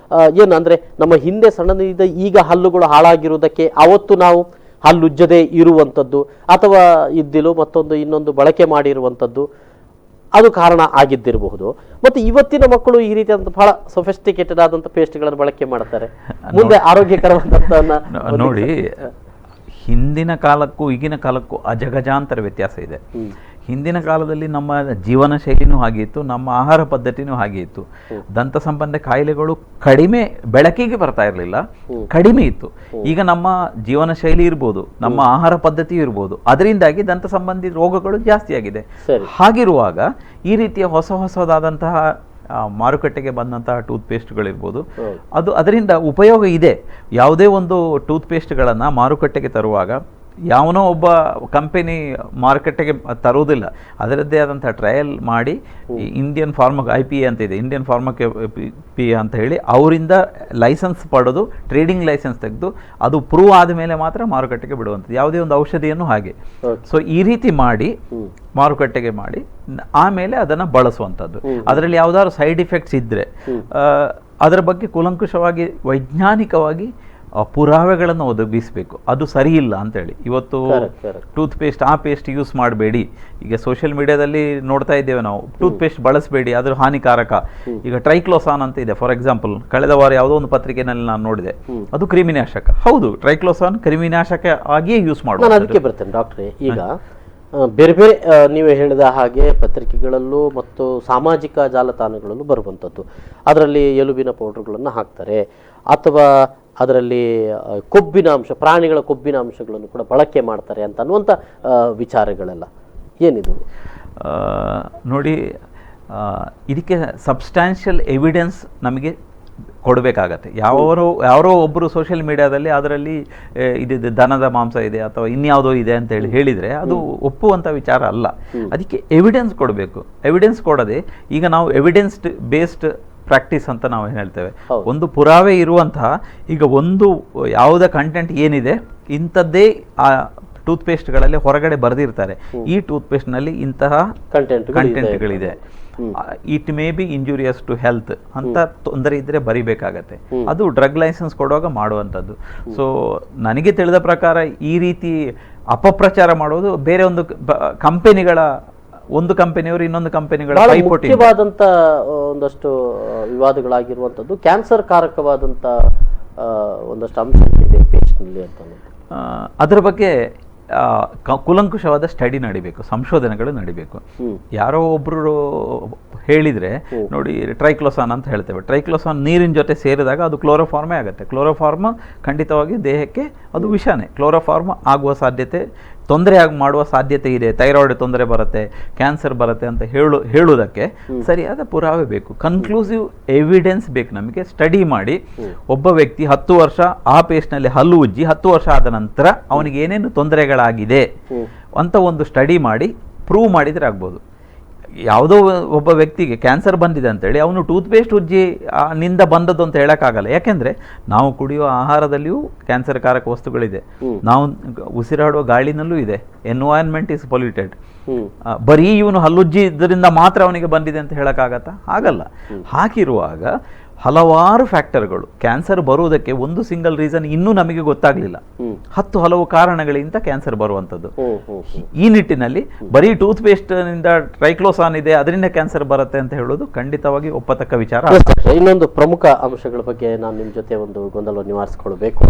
ಏನು ಅಂದರೆ ನಮ್ಮ ಹಿಂದೆ ಸಣ್ಣದಿದ್ದ ಈಗ ಹಲ್ಲುಗಳು ಹಾಳಾಗಿರುವುದಕ್ಕೆ ಅವತ್ತು ನಾವು ಹಲ್ಲುಜ್ಜದೆ ಇರುವಂಥದ್ದು ಅಥವಾ ಇದ್ದಿಲು ಮತ್ತೊಂದು ಇನ್ನೊಂದು ಬಳಕೆ ಮಾಡಿರುವಂಥದ್ದು ಅದು ಕಾರಣ ಆಗಿದ್ದಿರಬಹುದು. ಮತ್ತು ಇವತ್ತಿನ ಮಕ್ಕಳು ಈ ರೀತಿಯಾದಂಥ ಬಹಳ ಸೊಫಿಸ್ಟಿಕೇಟೆಡ್ ಆದಂಥ ಪೇಸ್ಟ್ಗಳನ್ನು ಬಳಕೆ ಮಾಡ್ತಾರೆ. ಮುಂದೆ ಆರೋಗ್ಯಕರವಾದಂಥ ನೋಡಿ, ಹಿಂದಿನ ಕಾಲಕ್ಕೂ ಈಗಿನ ಕಾಲಕ್ಕೂ ಅಜಗಜಾಂತರ ವ್ಯತ್ಯಾಸ ಇದೆ. ಹಿಂದಿನ ಕಾಲದಲ್ಲಿ ನಮ್ಮ ಜೀವನ ಶೈಲಿನೂ ಹಾಗೆ ಇತ್ತು, ನಮ್ಮ ಆಹಾರ ಪದ್ಧತಿನೂ ಹಾಗೆ ಇತ್ತು. ದಂತ ಸಂಬಂಧ ಕಾಯಿಲೆಗಳು ಕಡಿಮೆ, ಬೆಳಕಿಗೆ ಬರ್ತಾ ಇರಲಿಲ್ಲ, ಕಡಿಮೆ ಇತ್ತು. ಈಗ ನಮ್ಮ ಜೀವನ ಶೈಲಿ ಇರ್ಬೋದು, ನಮ್ಮ ಆಹಾರ ಪದ್ಧತಿ ಇರ್ಬೋದು, ಅದರಿಂದಾಗಿ ದಂತ ಸಂಬಂಧಿ ರೋಗಗಳು ಜಾಸ್ತಿ ಆಗಿದೆ. ಹಾಗಿರುವಾಗ ಈ ರೀತಿಯ ಹೊಸದಾದಂತಹ ಮಾರುಕಟ್ಟೆಗೆ ಬಂದಂತಹ ಟೂತ್ಪೇಸ್ಟ್ಗಳಿರ್ಬೋದು, ಅದರಿಂದ ಉಪಯೋಗ ಇದೆ. ಯಾವುದೇ ಒಂದು ಟೂತ್ಪೇಸ್ಟ್ಗಳನ್ನು ಮಾರುಕಟ್ಟೆಗೆ ತರುವಾಗ ಯಾವನೋ ಒಬ್ಬ ಕಂಪೆನಿ ಮಾರುಕಟ್ಟೆಗೆ ತರುವುದಿಲ್ಲ, ಅದರದ್ದೇ ಆದಂಥ ಟ್ರಯಲ್ ಮಾಡಿ ಇಂಡಿಯನ್ IPA ಅಂತ ಇದೆ, ಇಂಡಿಯನ್ ಫಾರ್ಮಾ ಅಂತ ಹೇಳಿ ಅವರಿಂದ ಲೈಸೆನ್ಸ್ ಪಡೆದು ಟ್ರೇಡಿಂಗ್ ಲೈಸೆನ್ಸ್ ತೆಗೆದು ಅದು ಪ್ರೂವ್ ಆದಮೇಲೆ ಮಾತ್ರ ಮಾರುಕಟ್ಟೆಗೆ ಬಿಡುವಂಥದ್ದು. ಯಾವುದೇ ಒಂದು ಔಷಧಿಯನ್ನು ಹಾಗೆ. ಸೊ ಈ ರೀತಿ ಮಾಡಿ ಮಾರುಕಟ್ಟೆಗೆ ಮಾಡಿ ಆಮೇಲೆ ಅದನ್ನು ಬಳಸುವಂಥದ್ದು. ಅದರಲ್ಲಿ ಯಾವುದಾದ್ರು ಸೈಡ್ ಇಫೆಕ್ಟ್ಸ್ ಇದ್ದರೆ ಅದರ ಬಗ್ಗೆ ಕೂಲಂಕುಷವಾಗಿ ವೈಜ್ಞಾನಿಕವಾಗಿ ಪುರಾವೆಗಳನ್ನು ಒದಗಿಸಬೇಕು. ಅದು ಸರಿ ಇಲ್ಲ ಅಂತೇಳಿ ಇವತ್ತು ಟೂತ್ಪೇಸ್ಟ್ ಆ ಪೇಸ್ಟ್ ಯೂಸ್ ಮಾಡಬೇಡಿ. ಈಗ ಸೋಷಿಯಲ್ ಮೀಡಿಯಾದಲ್ಲಿ ನೋಡ್ತಾ ಇದ್ದೇವೆ ನಾವು, ಟೂತ್ಪೇಸ್ಟ್ ಬಳಸಬೇಡಿ, ಅದು ಹಾನಿಕಾರಕ. ಈಗ ಟ್ರೈಕ್ಲೋಸಾನ್ ಅಂತ ಇದೆ, ಫಾರ್ ಎಕ್ಸಾಂಪಲ್ ಕಳೆದ ವಾರ ಯಾವುದೋ ಒಂದು ಪತ್ರಿಕೆಯಲ್ಲಿ ನಾನು ನೋಡಿದೆ, ಅದು ಕ್ರಿಮಿನಾಶಕ. ಹೌದು, ಟ್ರೈಕ್ಲೋಸಾನ್ ಕ್ರಿಮಿನಾಶಕ ಆಗಿಯೇ ಯೂಸ್ ಮಾಡೋದು. ನಾನು ಅದಕ್ಕೆ ಬರ್ತೇನೆ ಡಾಕ್ಟ್ರೇ. ಈಗ ಬೇರೆ ಬೇರೆ ನೀವು ಹೇಳಿದ ಹಾಗೆ ಪತ್ರಿಕೆಗಳಲ್ಲೂ ಮತ್ತು ಸಾಮಾಜಿಕ ಜಾಲತಾಣಗಳಲ್ಲೂ ಬರುವಂಥದ್ದು, ಅದರಲ್ಲಿ ಎಲುಬಿನ ಪೌಡರ್ಗಳನ್ನು ಹಾಕ್ತಾರೆ ಅಥವಾ ಅದರಲ್ಲಿ ಕೊಬ್ಬಿನ ಅಂಶ, ಪ್ರಾಣಿಗಳ ಕೊಬ್ಬಿನ ಅಂಶಗಳನ್ನು ಕೂಡ ಬಳಕೆ ಮಾಡ್ತಾರೆ ಅಂತ ಅನ್ನುವಂಥ ವಿಚಾರಗಳೆಲ್ಲ ಏನಿದು? ನೋಡಿ, ಇದಕ್ಕೆ ಸಬ್ಸ್ಟ್ಯಾನ್ಷಿಯಲ್ ಎವಿಡೆನ್ಸ್ ನಮಗೆ ಕೊಡಬೇಕಾಗತ್ತೆ. ಯಾರೋ ಒಬ್ಬರು ಸೋಷಿಯಲ್ ಮೀಡಿಯಾದಲ್ಲಿ ಅದರಲ್ಲಿ ಇದು ದನದ ಮಾಂಸ ಇದೆ ಅಥವಾ ಇನ್ಯಾವುದೋ ಇದೆ ಅಂತ ಹೇಳಿದರೆ ಅದು ಒಪ್ಪುವಂಥ ವಿಚಾರ ಅಲ್ಲ. ಅದಕ್ಕೆ ಎವಿಡೆನ್ಸ್ ಕೊಡಬೇಕು. ಎವಿಡೆನ್ಸ್ ಕೊಡದೆ ಈಗ ನಾವು ಎವಿಡೆನ್ಸ್ ಬೇಸ್ಡ್ ಪ್ರಾಕ್ಟೀಸ್ ಅಂತ ನಾವು ಏನು ಹೇಳ್ತೇವೆ, ಒಂದು ಪುರಾವೆ ಇರುವಂತಹ, ಈಗ ಒಂದು ಯಾವುದೇ ಕಂಟೆಂಟ್ ಏನಿದೆ ಇಂಥದ್ದೇ ಆ ಟೂತ್ಪೇಸ್ಟ್ಗಳಲ್ಲಿ ಹೊರಗಡೆ ಬರೆದಿರ್ತಾರೆ, ಈ ಟೂತ್ಪೇಸ್ಟ್ನಲ್ಲಿ ಇಂತಹ ಕಂಟೆಂಟ್ಗಳಿದೆ, it may be injurious to health ಅಂತ ತೊಂದರೆ ಇದ್ದರೆ ಬರಿಬೇಕಾಗತ್ತೆ. ಅದು ಡ್ರಗ್ ಲೈಸೆನ್ಸ್ ಕೊಡುವಾಗ ಮಾಡುವಂಥದ್ದು. ಸೊ ನನಗೆ ತಿಳಿದ ಪ್ರಕಾರ ಈ ರೀತಿ ಅಪಪ್ರಚಾರ ಮಾಡೋದು ಬೇರೆ ಒಂದು ಕಂಪನಿಗಳ, ಒಂದು ಕಂಪನಿಯವರು ಇನ್ನೊಂದು ಕಂಪನಿಗಳ ಪೈಪೋಟಿ. ಮುಖ್ಯವಾದಂಥ ಒಂದಷ್ಟು ವಿವಾದಗಳಾಗಿರುವಂಥದ್ದು ಕ್ಯಾನ್ಸರ್ ಕಾರಕವಾದಂಥ ಒಂದಷ್ಟು ಅಂಶಗಳಿದೆ ಪೇಸ್ಟ್ನಲ್ಲಿ ಅಂತ. ಅದರ ಬಗ್ಗೆ ಕೂಲಂಕುಷವಾದ ಸ್ಟಡಿ ನಡಿಬೇಕು, ಸಂಶೋಧನೆಗಳು ನಡಿಬೇಕು. ಯಾರೋ ಒಬ್ಬರು ಹೇಳಿದರೆ ನೋಡಿ, ಟ್ರೈಕ್ಲೋಸಾನ್ ಅಂತ ಹೇಳ್ತೇವೆ, ಟ್ರೈಕ್ಲೋಸಾನ್ ನೀರಿನ ಜೊತೆ ಸೇರಿದಾಗ ಅದು ಕ್ಲೋರೋಫಾರ್ಮೇ ಆಗುತ್ತೆ. ಕ್ಲೋರೋಫಾರ್ಮ ಖಂಡಿತವಾಗಿ ದೇಹಕ್ಕೆ ಅದು ವಿಷಾನೇ. ಕ್ಲೋರೋಫಾರ್ಮ ಆಗುವ ಸಾಧ್ಯತೆ, ತೊಂದರೆ ಮಾಡುವ ಸಾಧ್ಯತೆ ಇದೆ. ಥೈರಾಯ್ಡ್ ತೊಂದರೆ ಬರುತ್ತೆ, ಕ್ಯಾನ್ಸರ್ ಬರುತ್ತೆ ಅಂತ ಹೇಳುವುದಕ್ಕೆ ಸರಿಯಾದ ಪುರಾವೆ ಬೇಕು, ಕನ್ಕ್ಲೂಸಿವ್ ಎವಿಡೆನ್ಸ್ ಬೇಕು ನಮಗೆ. ಸ್ಟಡಿ ಮಾಡಿ ಒಬ್ಬ ವ್ಯಕ್ತಿ 10 ವರ್ಷ ಆ ಪೇಸ್ಟ್ನಲ್ಲಿ ಹಲ್ಲು ಉಜ್ಜಿ 10 ವರ್ಷ ಆದ ನಂತರ ಅವನಿಗೆ ಏನೇನು ತೊಂದರೆಗಳಾಗಿದೆ ಅಂತ ಒಂದು ಸ್ಟಡಿ ಮಾಡಿ ಪ್ರೂವ್ ಮಾಡಿದರೆ ಆಗ್ಬೋದು. ಯಾವುದೋ ಒಬ್ಬ ವ್ಯಕ್ತಿಗೆ ಕ್ಯಾನ್ಸರ್ ಬಂದಿದೆ ಅಂತೇಳಿ ಅವನು ಟೂತ್ಪೇಸ್ಟ್ ಉಜ್ಜಿ ನಿಂದ ಬಂದದ್ದು ಅಂತ ಹೇಳೋಕ್ಕಾಗಲ್ಲ. ಯಾಕೆಂದರೆ ನಾವು ಕುಡಿಯುವ ಆಹಾರದಲ್ಲಿಯೂ ಕ್ಯಾನ್ಸರ್ ಕಾರಕ ವಸ್ತುಗಳಿದೆ, ನಾವು ಉಸಿರಾಡುವ ಗಾಳಿನಲ್ಲೂ ಇದೆ. Environment is polluted. ಬರೀ ಇವನು ಹಲ್ಲುಜ್ಜಿ ಇದರಿಂದ ಮಾತ್ರ ಅವನಿಗೆ ಬಂದಿದೆ ಅಂತ ಹೇಳೋಕ್ಕಾಗತ್ತಾ? ಆಗಲ್ಲ. ಹಾಗಿರುವಾಗ ಹಲವಾರು ಫ್ಯಾಕ್ಟರ್ಗಳು, ಕ್ಯಾನ್ಸರ್ ಬರುವುದಕ್ಕೆ ಒಂದು ಸಿಂಗಲ್ ರೀಸನ್ ಇನ್ನೂ ನಮಗೆ ಗೊತ್ತಾಗಲಿಲ್ಲ. ಹಲವು ಕಾರಣಗಳಿಂದ ಕ್ಯಾನ್ಸರ್ ಬರುವಂಥದ್ದು. ಈ ನಿಟ್ಟಿನಲ್ಲಿ ಬರೀ ಟೂತ್ಪೇಸ್ಟ್ನಿಂದ ಟ್ರೈಕ್ಲೋಸಾನ್ ಇದೆ ಅದರಿಂದ ಕ್ಯಾನ್ಸರ್ ಬರುತ್ತೆ ಅಂತ ಹೇಳೋದು ಖಂಡಿತವಾಗಿ ಒಪ್ಪತಕ್ಕ ವಿಚಾರ. ಇನ್ನೊಂದು ಪ್ರಮುಖ ಅಂಶಗಳ ಬಗ್ಗೆ ನಾನು ನಿಮ್ಮ ಜೊತೆ ಒಂದು ಗೊಂದಲ ನಿವಾರಿಸಿಕೊಳ್ಳಬೇಕು.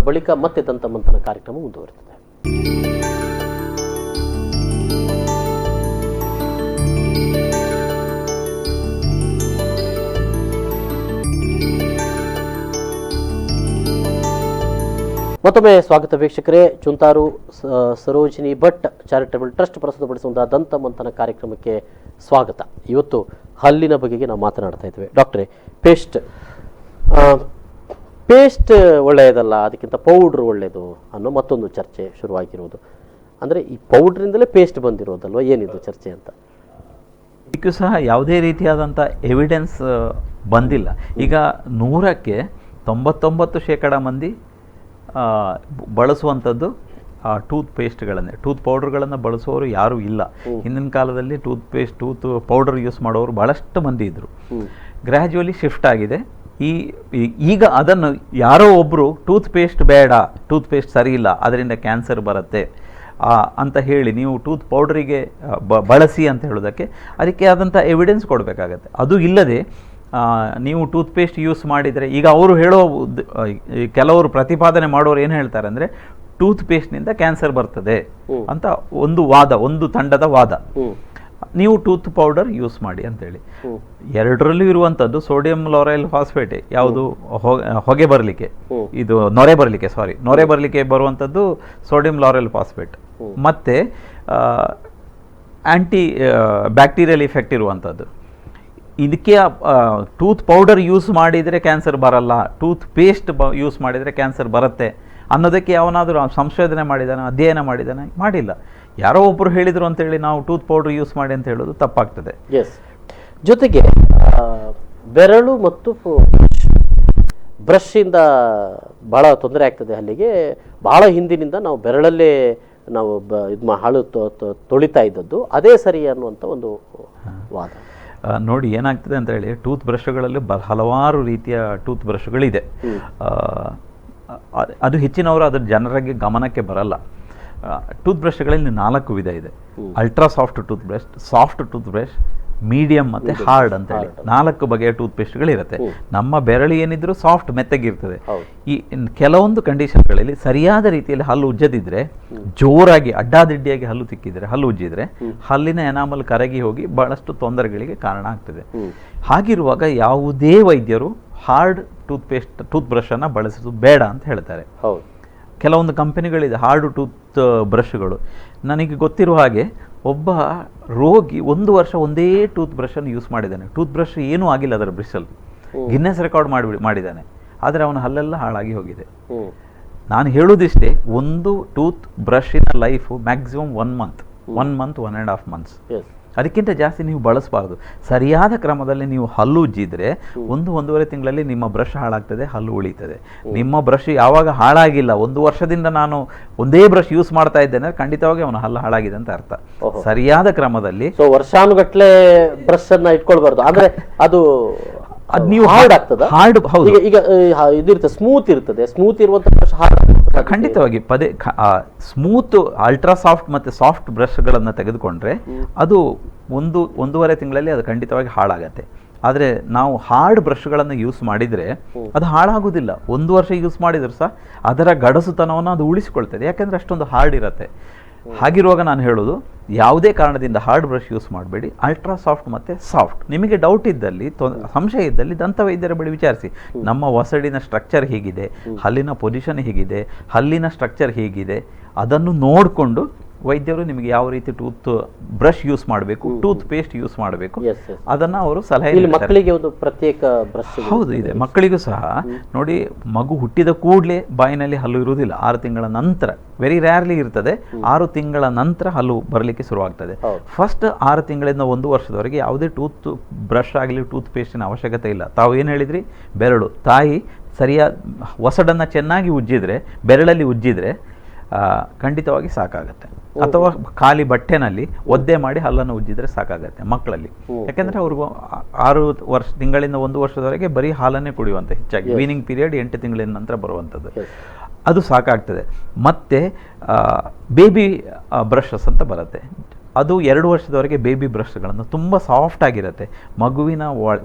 ಬಳಿಕ ಮತ್ತೆ ದಂತ ಮಂಥನ ಕಾರ್ಯಕ್ರಮ ಮುಂದುವರಿಯುತ್ತದೆ. ಮತ್ತೊಮ್ಮೆ ಸ್ವಾಗತ ವೀಕ್ಷಕರೇ. ಚುಂತಾರು ಸರೋಜಿನಿ ಭಟ್ ಚಾರಿಟಬಲ್ ಟ್ರಸ್ಟ್ ಪ್ರಸ್ತುತಪಡಿಸುವಂತಹ ದಂತ ಮಂಥನ ಕಾರ್ಯಕ್ರಮಕ್ಕೆ ಸ್ವಾಗತ. ಇವತ್ತು ಹಲ್ಲಿನ ಬಗೆಗೆ ನಾವು ಮಾತನಾಡ್ತಾ ಇದ್ದೇವೆ. ಡಾಕ್ಟ್ರೇ, ಪೇಸ್ಟ್ ಒಳ್ಳೆಯದಲ್ಲ, ಅದಕ್ಕಿಂತ ಪೌಡ್ರ್ ಒಳ್ಳೆಯದು ಅನ್ನೋ ಮತ್ತೊಂದು ಚರ್ಚೆ ಶುರುವಾಗಿರುವುದು. ಅಂದರೆ ಈ ಪೌಡ್ರಿಂದಲೇ ಪೇಸ್ಟ್ ಬಂದಿರೋದಲ್ವ, ಏನಿದು ಚರ್ಚೆ ಅಂತ? ಇದಕ್ಕೂ ಸಹ ಯಾವುದೇ ರೀತಿಯಾದಂಥ ಎವಿಡೆನ್ಸ್ ಬಂದಿಲ್ಲ. ಈಗ 100ಕ್ಕೆ 99% ಮಂದಿ ಬಳಸುವಂಥದ್ದು ಟೂತ್ ಪೇಸ್ಟ್ಗಳನ್ನೇ, ಟೂತ್ ಪೌಡರ್ಗಳನ್ನು ಬಳಸುವವರು ಯಾರೂ ಇಲ್ಲ. ಹಿಂದಿನ ಕಾಲದಲ್ಲಿ ಟೂತ್ ಪೌಡರ್ ಯೂಸ್ ಮಾಡೋರು ಭಾಳಷ್ಟು ಮಂದಿ ಇದ್ದರು. ಗ್ರ್ಯಾಜುವಲಿ ಶಿಫ್ಟ್ ಆಗಿದೆ. ಈಗ ಅದನ್ನು ಯಾರೋ ಒಬ್ಬರು ಟೂತ್ ಪೇಸ್ಟ್ ಬೇಡ, ಟೂತ್ ಪೇಸ್ಟ್ ಸರಿ ಇಲ್ಲ, ಅದರಿಂದ ಕ್ಯಾನ್ಸರ್ ಬರುತ್ತೆ ಅಂತ ಹೇಳಿ ನೀವು ಟೂತ್ ಪೌಡ್ರಿಗೆ ಬಳಸಿ ಅಂತ ಹೇಳೋದಕ್ಕೆ ಅದಕ್ಕೆ ಆದಂಥ ಎವಿಡೆನ್ಸ್ ಕೊಡಬೇಕಾಗತ್ತೆ. ಅದು ಇಲ್ಲದೆ ನೀವು ಟೂತ್ ಪೇಸ್ಟ್ ಯೂಸ್ ಮಾಡಿದರೆ, ಈಗ ಅವರು ಹೇಳೋ ಕೆಲವರು ಪ್ರತಿಪಾದನೆ ಮಾಡೋರು ಏನು ಹೇಳ್ತಾರೆ ಅಂದರೆ ಟೂತ್ ಪೇಸ್ಟ್ನಿಂದ ಕ್ಯಾನ್ಸರ್ ಬರ್ತದೆ ಅಂತ ಒಂದು ತಂಡದ ವಾದ. ನೀವು ಟೂತ್ ಪೌಡರ್ ಯೂಸ್ ಮಾಡಿ ಅಂತೇಳಿ. ಎರಡರಲ್ಲೂ ಇರುವಂಥದ್ದು ಸೋಡಿಯಂ ಲೋರೈಲ್ ಫಾಸ್ಫೇಟ್, ಯಾವುದು ಹೊಗೆ ಬರಲಿಕ್ಕೆ, ಇದು ನೊರೆ ಬರಲಿಕ್ಕೆ ಬರುವಂಥದ್ದು ಸೋಡಿಯಂ ಲೋರೈಲ್ ಫಾಸ್ಫೇಟ್, ಮತ್ತು ಆ್ಯಂಟಿ ಬ್ಯಾಕ್ಟೀರಿಯಲ್ ಇಫೆಕ್ಟ್ ಇರುವಂಥದ್ದು. ಇದಕ್ಕೆ ಟೂತ್ ಪೌಡರ್ ಯೂಸ್ ಮಾಡಿದರೆ ಕ್ಯಾನ್ಸರ್ ಬರಲ್ಲ, ಟೂತ್ ಪೇಸ್ಟ್ ಯೂಸ್ ಮಾಡಿದರೆ ಕ್ಯಾನ್ಸರ್ ಬರುತ್ತೆ ಅನ್ನೋದಕ್ಕೆ ಯಾವನಾದರೂ ಸಂಶೋಧನೆ ಮಾಡಿದಾನೆ, ಅಧ್ಯಯನ ಮಾಡಿದಾನೆ? ಮಾಡಿಲ್ಲ. ಯಾರೋ ಒಬ್ಬರು ಹೇಳಿದರು ಅಂತೇಳಿ ನಾವು ಟೂತ್ ಪೌಡರ್ ಯೂಸ್ ಮಾಡಿ ಅಂತ ಹೇಳೋದು ತಪ್ಪಾಗ್ತದೆ. ಎಸ್. ಜೊತೆಗೆ ಬೆರಳು ಮತ್ತು ಬ್ರಷಿಂದ ಭಾಳ ತೊಂದರೆ ಆಗ್ತದೆ ಹಲ್ಲಿಗೆ. ಭಾಳ ಹಿಂದಿನಿಂದ ನಾವು ಬೆರಳಲ್ಲೇ ನಾವು ಹಾಳು ತೊಳಿತಾ ಇದ್ದದ್ದು, ಅದೇ ಸರಿ ಅನ್ನುವಂಥ ಒಂದು ವಾದ. ನೋಡಿ ಏನಾಗ್ತದೆ ಅಂತ ಹೇಳಿ, ಟೂತ್ ಬ್ರಷ್ಗಳಲ್ಲಿ ಹಲವಾರು ರೀತಿಯ ಟೂತ್ ಬ್ರಷ್ಗಳಿದೆ. ಅದು ಹೆಚ್ಚಿನವರು ಅದರ ಜನರಿಗೆ ಗಮನಕ್ಕೆ ಬರಲ್ಲ. ಟೂತ್ ಬ್ರಷ್ಗಳಲ್ಲಿ 4 ವಿಧ ಇದೆ. Ultra soft tooth brush, soft tooth brush, medium ಮತ್ತು ಹಾರ್ಡ್ ಅಂತ ಹೇಳಿ 4 ಬಗೆಯ ಟೂತ್ ಪೇಸ್ಟ್ಗಳಿರುತ್ತೆ. ನಮ್ಮ ಬೆರಳು ಏನಿದ್ರು ಸಾಫ್ಟ್ ಮೆತ್ತಗಿರ್ತದೆ. ಈ ಕೆಲವೊಂದು ಕಂಡೀಷನ್ಗಳಲ್ಲಿ ಸರಿಯಾದ ರೀತಿಯಲ್ಲಿ ಹಲ್ಲು ಉಜ್ಜದಿದ್ರೆ, ಜೋರಾಗಿ ಅಡ್ಡಾದಿಡ್ಡಿಯಾಗಿ ಹಲ್ಲು ತಿಕ್ಕಿದ್ರೆ, ಹಲ್ಲು ಉಜ್ಜಿದ್ರೆ ಹಲ್ಲಿನ ಎನಾಮಲ್ ಕರಗಿ ಹೋಗಿ ಬಹಳಷ್ಟು ತೊಂದರೆಗಳಿಗೆ ಕಾರಣ ಆಗ್ತದೆ. ಹಾಗಿರುವಾಗ ಯಾವುದೇ ವೈದ್ಯರು ಹಾರ್ಡ್ ಟೂತ್ ಬ್ರಷ್ ಅನ್ನು ಬಳಸೋದು ಬೇಡ ಅಂತ ಹೇಳ್ತಾರೆ. ಕೆಲವೊಂದು ಕಂಪನಿಗಳಿದೆ ಹಾರ್ಡ್ ಟೂತ್ ಬ್ರಷ್ಗಳು. ನನಗೆ ಗೊತ್ತಿರುವ ಹಾಗೆ ಒಬ್ಬ ರೋಗಿ 1 ವರ್ಷ ಒಂದೇ ಟೂತ್ ಬ್ರಷನ್ನು ಯೂಸ್ ಮಾಡಿದ್ದಾನೆ. ಟೂತ್ ಬ್ರಷ್ ಏನೂ ಆಗಿಲ್ಲ ಅದರ ಬ್ರಿಷಲ್ಲಿ, ಗಿನ್ನೆಸ್ ರೆಕಾರ್ಡ್ ಮಾಡಿದ್ದಾನೆ. ಆದರೆ ಅವನ ಹಲ್ಲೆಲ್ಲ ಹಾಳಾಗಿ ಹೋಗಿದೆ. ನಾನು ಹೇಳೋದಿಷ್ಟೇ, ಒಂದು ಟೂತ್ ಬ್ರಷಿನ ಲೈಫು ಮ್ಯಾಕ್ಸಿಮಮ್ 1 ಮಂತ್, 1.5 months. ಅದಕ್ಕಿಂತ ಜಾಸ್ತಿ ನೀವು ಬಳಸಬಾರ್ದು. ಸರಿಯಾದ ಕ್ರಮದಲ್ಲಿ ನೀವು ಹಲ್ಲು ಉಜ್ಜಿದ್ರೆ 1-1.5 ತಿಂಗಳಲ್ಲಿ ನಿಮ್ಮ ಬ್ರಷ್ ಹಾಳಾಗ್ತದೆ, ಹಲ್ಲು ಉಳಿತದೆ. ನಿಮ್ಮ ಬ್ರಷ್ ಯಾವಾಗ ಹಾಳಾಗಿಲ್ಲ, 1 ವರ್ಷದಿಂದ ನಾನು ಒಂದೇ ಬ್ರಷ್ ಯೂಸ್ ಮಾಡ್ತಾ ಇದ್ದೇನೆ, ಖಂಡಿತವಾಗಿ ಅವನ ಹಲ್ಲು ಹಾಳಾಗಿದೆ ಅಂತ ಅರ್ಥ. ಸರಿಯಾದ ಕ್ರಮದಲ್ಲಿ ವರ್ಷಾನುಗಟ್ಲೆ ಬ್ರಷ್ ಅನ್ನ ಇಟ್ಕೊಳ್ಬಾರ್ದು. ಅಂದ್ರೆ ಅದು ನೀವು ಹಾರ್ಡ್ ಆಗ್ತದೆ. ಹಾರ್ಡ್, ಹೌದು. ಈಗ ಇದಿರ್ತದೆ, ಸ್ಮೂತ್ ಇರ್ತದೆ, ಸ್ಮೂತ್ ಇರುವಂತ ಬ್ರಷ್ ಹಾರ್ಡ್. ಖಂಡಿತವಾಗಿ ಸ್ಮೂತ್ ಅಲ್ಟ್ರಾ ಸಾಫ್ಟ್ ಮತ್ತು ಸಾಫ್ಟ್ ಬ್ರಷ್ಗಳನ್ನು ತೆಗೆದುಕೊಂಡ್ರೆ ಅದು 1-1.5 ತಿಂಗಳಲ್ಲಿ ಅದು ಖಂಡಿತವಾಗಿ ಹಾಳಾಗತ್ತೆ. ಆದರೆ ನಾವು ಹಾರ್ಡ್ ಬ್ರಷ್ಗಳನ್ನು ಯೂಸ್ ಮಾಡಿದರೆ ಅದು ಹಾಳಾಗೋದಿಲ್ಲ. 1 ವರ್ಷ ಯೂಸ್ ಮಾಡಿದ್ರು ಸಹ ಅದರ ಗಡಸುತನವನ್ನು ಅದು ಉಳಿಸಿಕೊಳ್ತದೆ, ಯಾಕೆಂದರೆ ಅಷ್ಟೊಂದು ಹಾರ್ಡ್ ಇರುತ್ತೆ. ಹಾಗಿರುವಾಗ ನಾನು ಹೇಳೋದು, ಯಾವುದೇ ಕಾರಣದಿಂದ ಹಾರ್ಡ್ ಬ್ರಷ್ ಯೂಸ್ ಮಾಡಬೇಡಿ. ಅಲ್ಟ್ರಾ ಸಾಫ್ಟ್ ಮತ್ತು ಸಾಫ್ಟ್. ನಿಮಗೆ ಡೌಟ್ ಇದ್ದಲ್ಲಿ, ಸಂಶಯ ಇದ್ದಲ್ಲಿ ದಂತ ವೈದ್ಯರ ಬಳಿ ವಿಚಾರಿಸಿ. ನಮ್ಮ ಒಸಡಿನ ಸ್ಟ್ರಕ್ಚರ್ ಹೇಗಿದೆ, ಹಲ್ಲಿನ ಪೊಸಿಷನ್ ಹೇಗಿದೆ, ಹಲ್ಲಿನ ಸ್ಟ್ರಕ್ಚರ್ ಹೇಗಿದೆ, ಅದನ್ನು ನೋಡಿಕೊಂಡು ವೈದ್ಯರು ನಿಮಗೆ ಯಾವ ರೀತಿ ಟೂತ್ ಬ್ರಷ್ ಯೂಸ್ ಮಾಡಬೇಕು, ಟೂತ್ ಪೇಸ್ಟ್ ಯೂಸ್ ಮಾಡಬೇಕು, ಅದನ್ನು ಅವರು ಸಲಹೆ ನೀಡ್ತಾರೆ. ಮಕ್ಕಳಿಗೆ ಒಂದು ಪ್ರತ್ಯೇಕ ಬ್ರಷ್ ಹೌದು ಇದೆ. ಮಕ್ಕಳಿಗೂ ಸಹ ನೋಡಿ, ಮಗು ಹುಟ್ಟಿದ ಕೂಡಲೇ ಬಾಯಿನಲ್ಲಿ ಹಲ್ಲು ಇರುವುದಿಲ್ಲ. 6 ತಿಂಗಳ ನಂತರ, ವೆರಿ ರೇರ್ಲಿ ಇರ್ತದೆ, 6 ತಿಂಗಳ ನಂತರ ಹಲ್ಲು ಬರಲಿಕ್ಕೆ ಶುರುವಾಗ್ತದೆ. ಫಸ್ಟ್ 6 ತಿಂಗಳಿಂದ 1 ವರ್ಷದವರೆಗೆ ಯಾವುದೇ ಟೂತ್ ಬ್ರಷ್ ಆಗಲಿ ಟೂತ್ ಪೇಸ್ಟಿನ ಅವಶ್ಯಕತೆ ಇಲ್ಲ. ತಾವು ಏನು ಹೇಳಿದ್ರಿ, ಬೆರಳು ತಾಯಿ ಸರಿಯಾದ ಒಸಡನ್ನು ಚೆನ್ನಾಗಿ ಉಜ್ಜಿದ್ರೆ, ಬೆರಳಲ್ಲಿ ಉಜ್ಜಿದ್ರೆ ಖಂಡಿತವಾಗಿ ಸಾಕಾಗತ್ತೆ. ಅಥವಾ ಖಾಲಿ ಬಟ್ಟೆನಲ್ಲಿ ಒದ್ದೆ ಮಾಡಿ ಹಲ್ಲನ್ನು ಉಜ್ಜಿದ್ರೆ ಸಾಕಾಗತ್ತೆ ಮಕ್ಕಳಲ್ಲಿ. ಯಾಕೆಂದರೆ ಅವ್ರಿಗೂ 6 ತಿಂಗಳಿಂದ 1 ವರ್ಷದವರೆಗೆ ಬರೀ ಹಾಲನ್ನೇ ಕುಡಿಯುವಂಥ, ಹೆಚ್ಚಾಗಿ ವೀನಿಂಗ್ ಪೀರಿಯಡ್ 8 ತಿಂಗಳಿನ ನಂತರ ಬರುವಂಥದ್ದು, ಅದು ಸಾಕಾಗ್ತದೆ. ಮತ್ತು ಬೇಬಿ ಬ್ರಷಸ್ ಅಂತ ಬರುತ್ತೆ. ಅದು 2 ವರ್ಷದವರೆಗೆ ಬೇಬಿ ಬ್ರಷ್ಗಳನ್ನು ತುಂಬ ಸಾಫ್ಟ್ ಆಗಿರುತ್ತೆ, ಮಗುವಿನ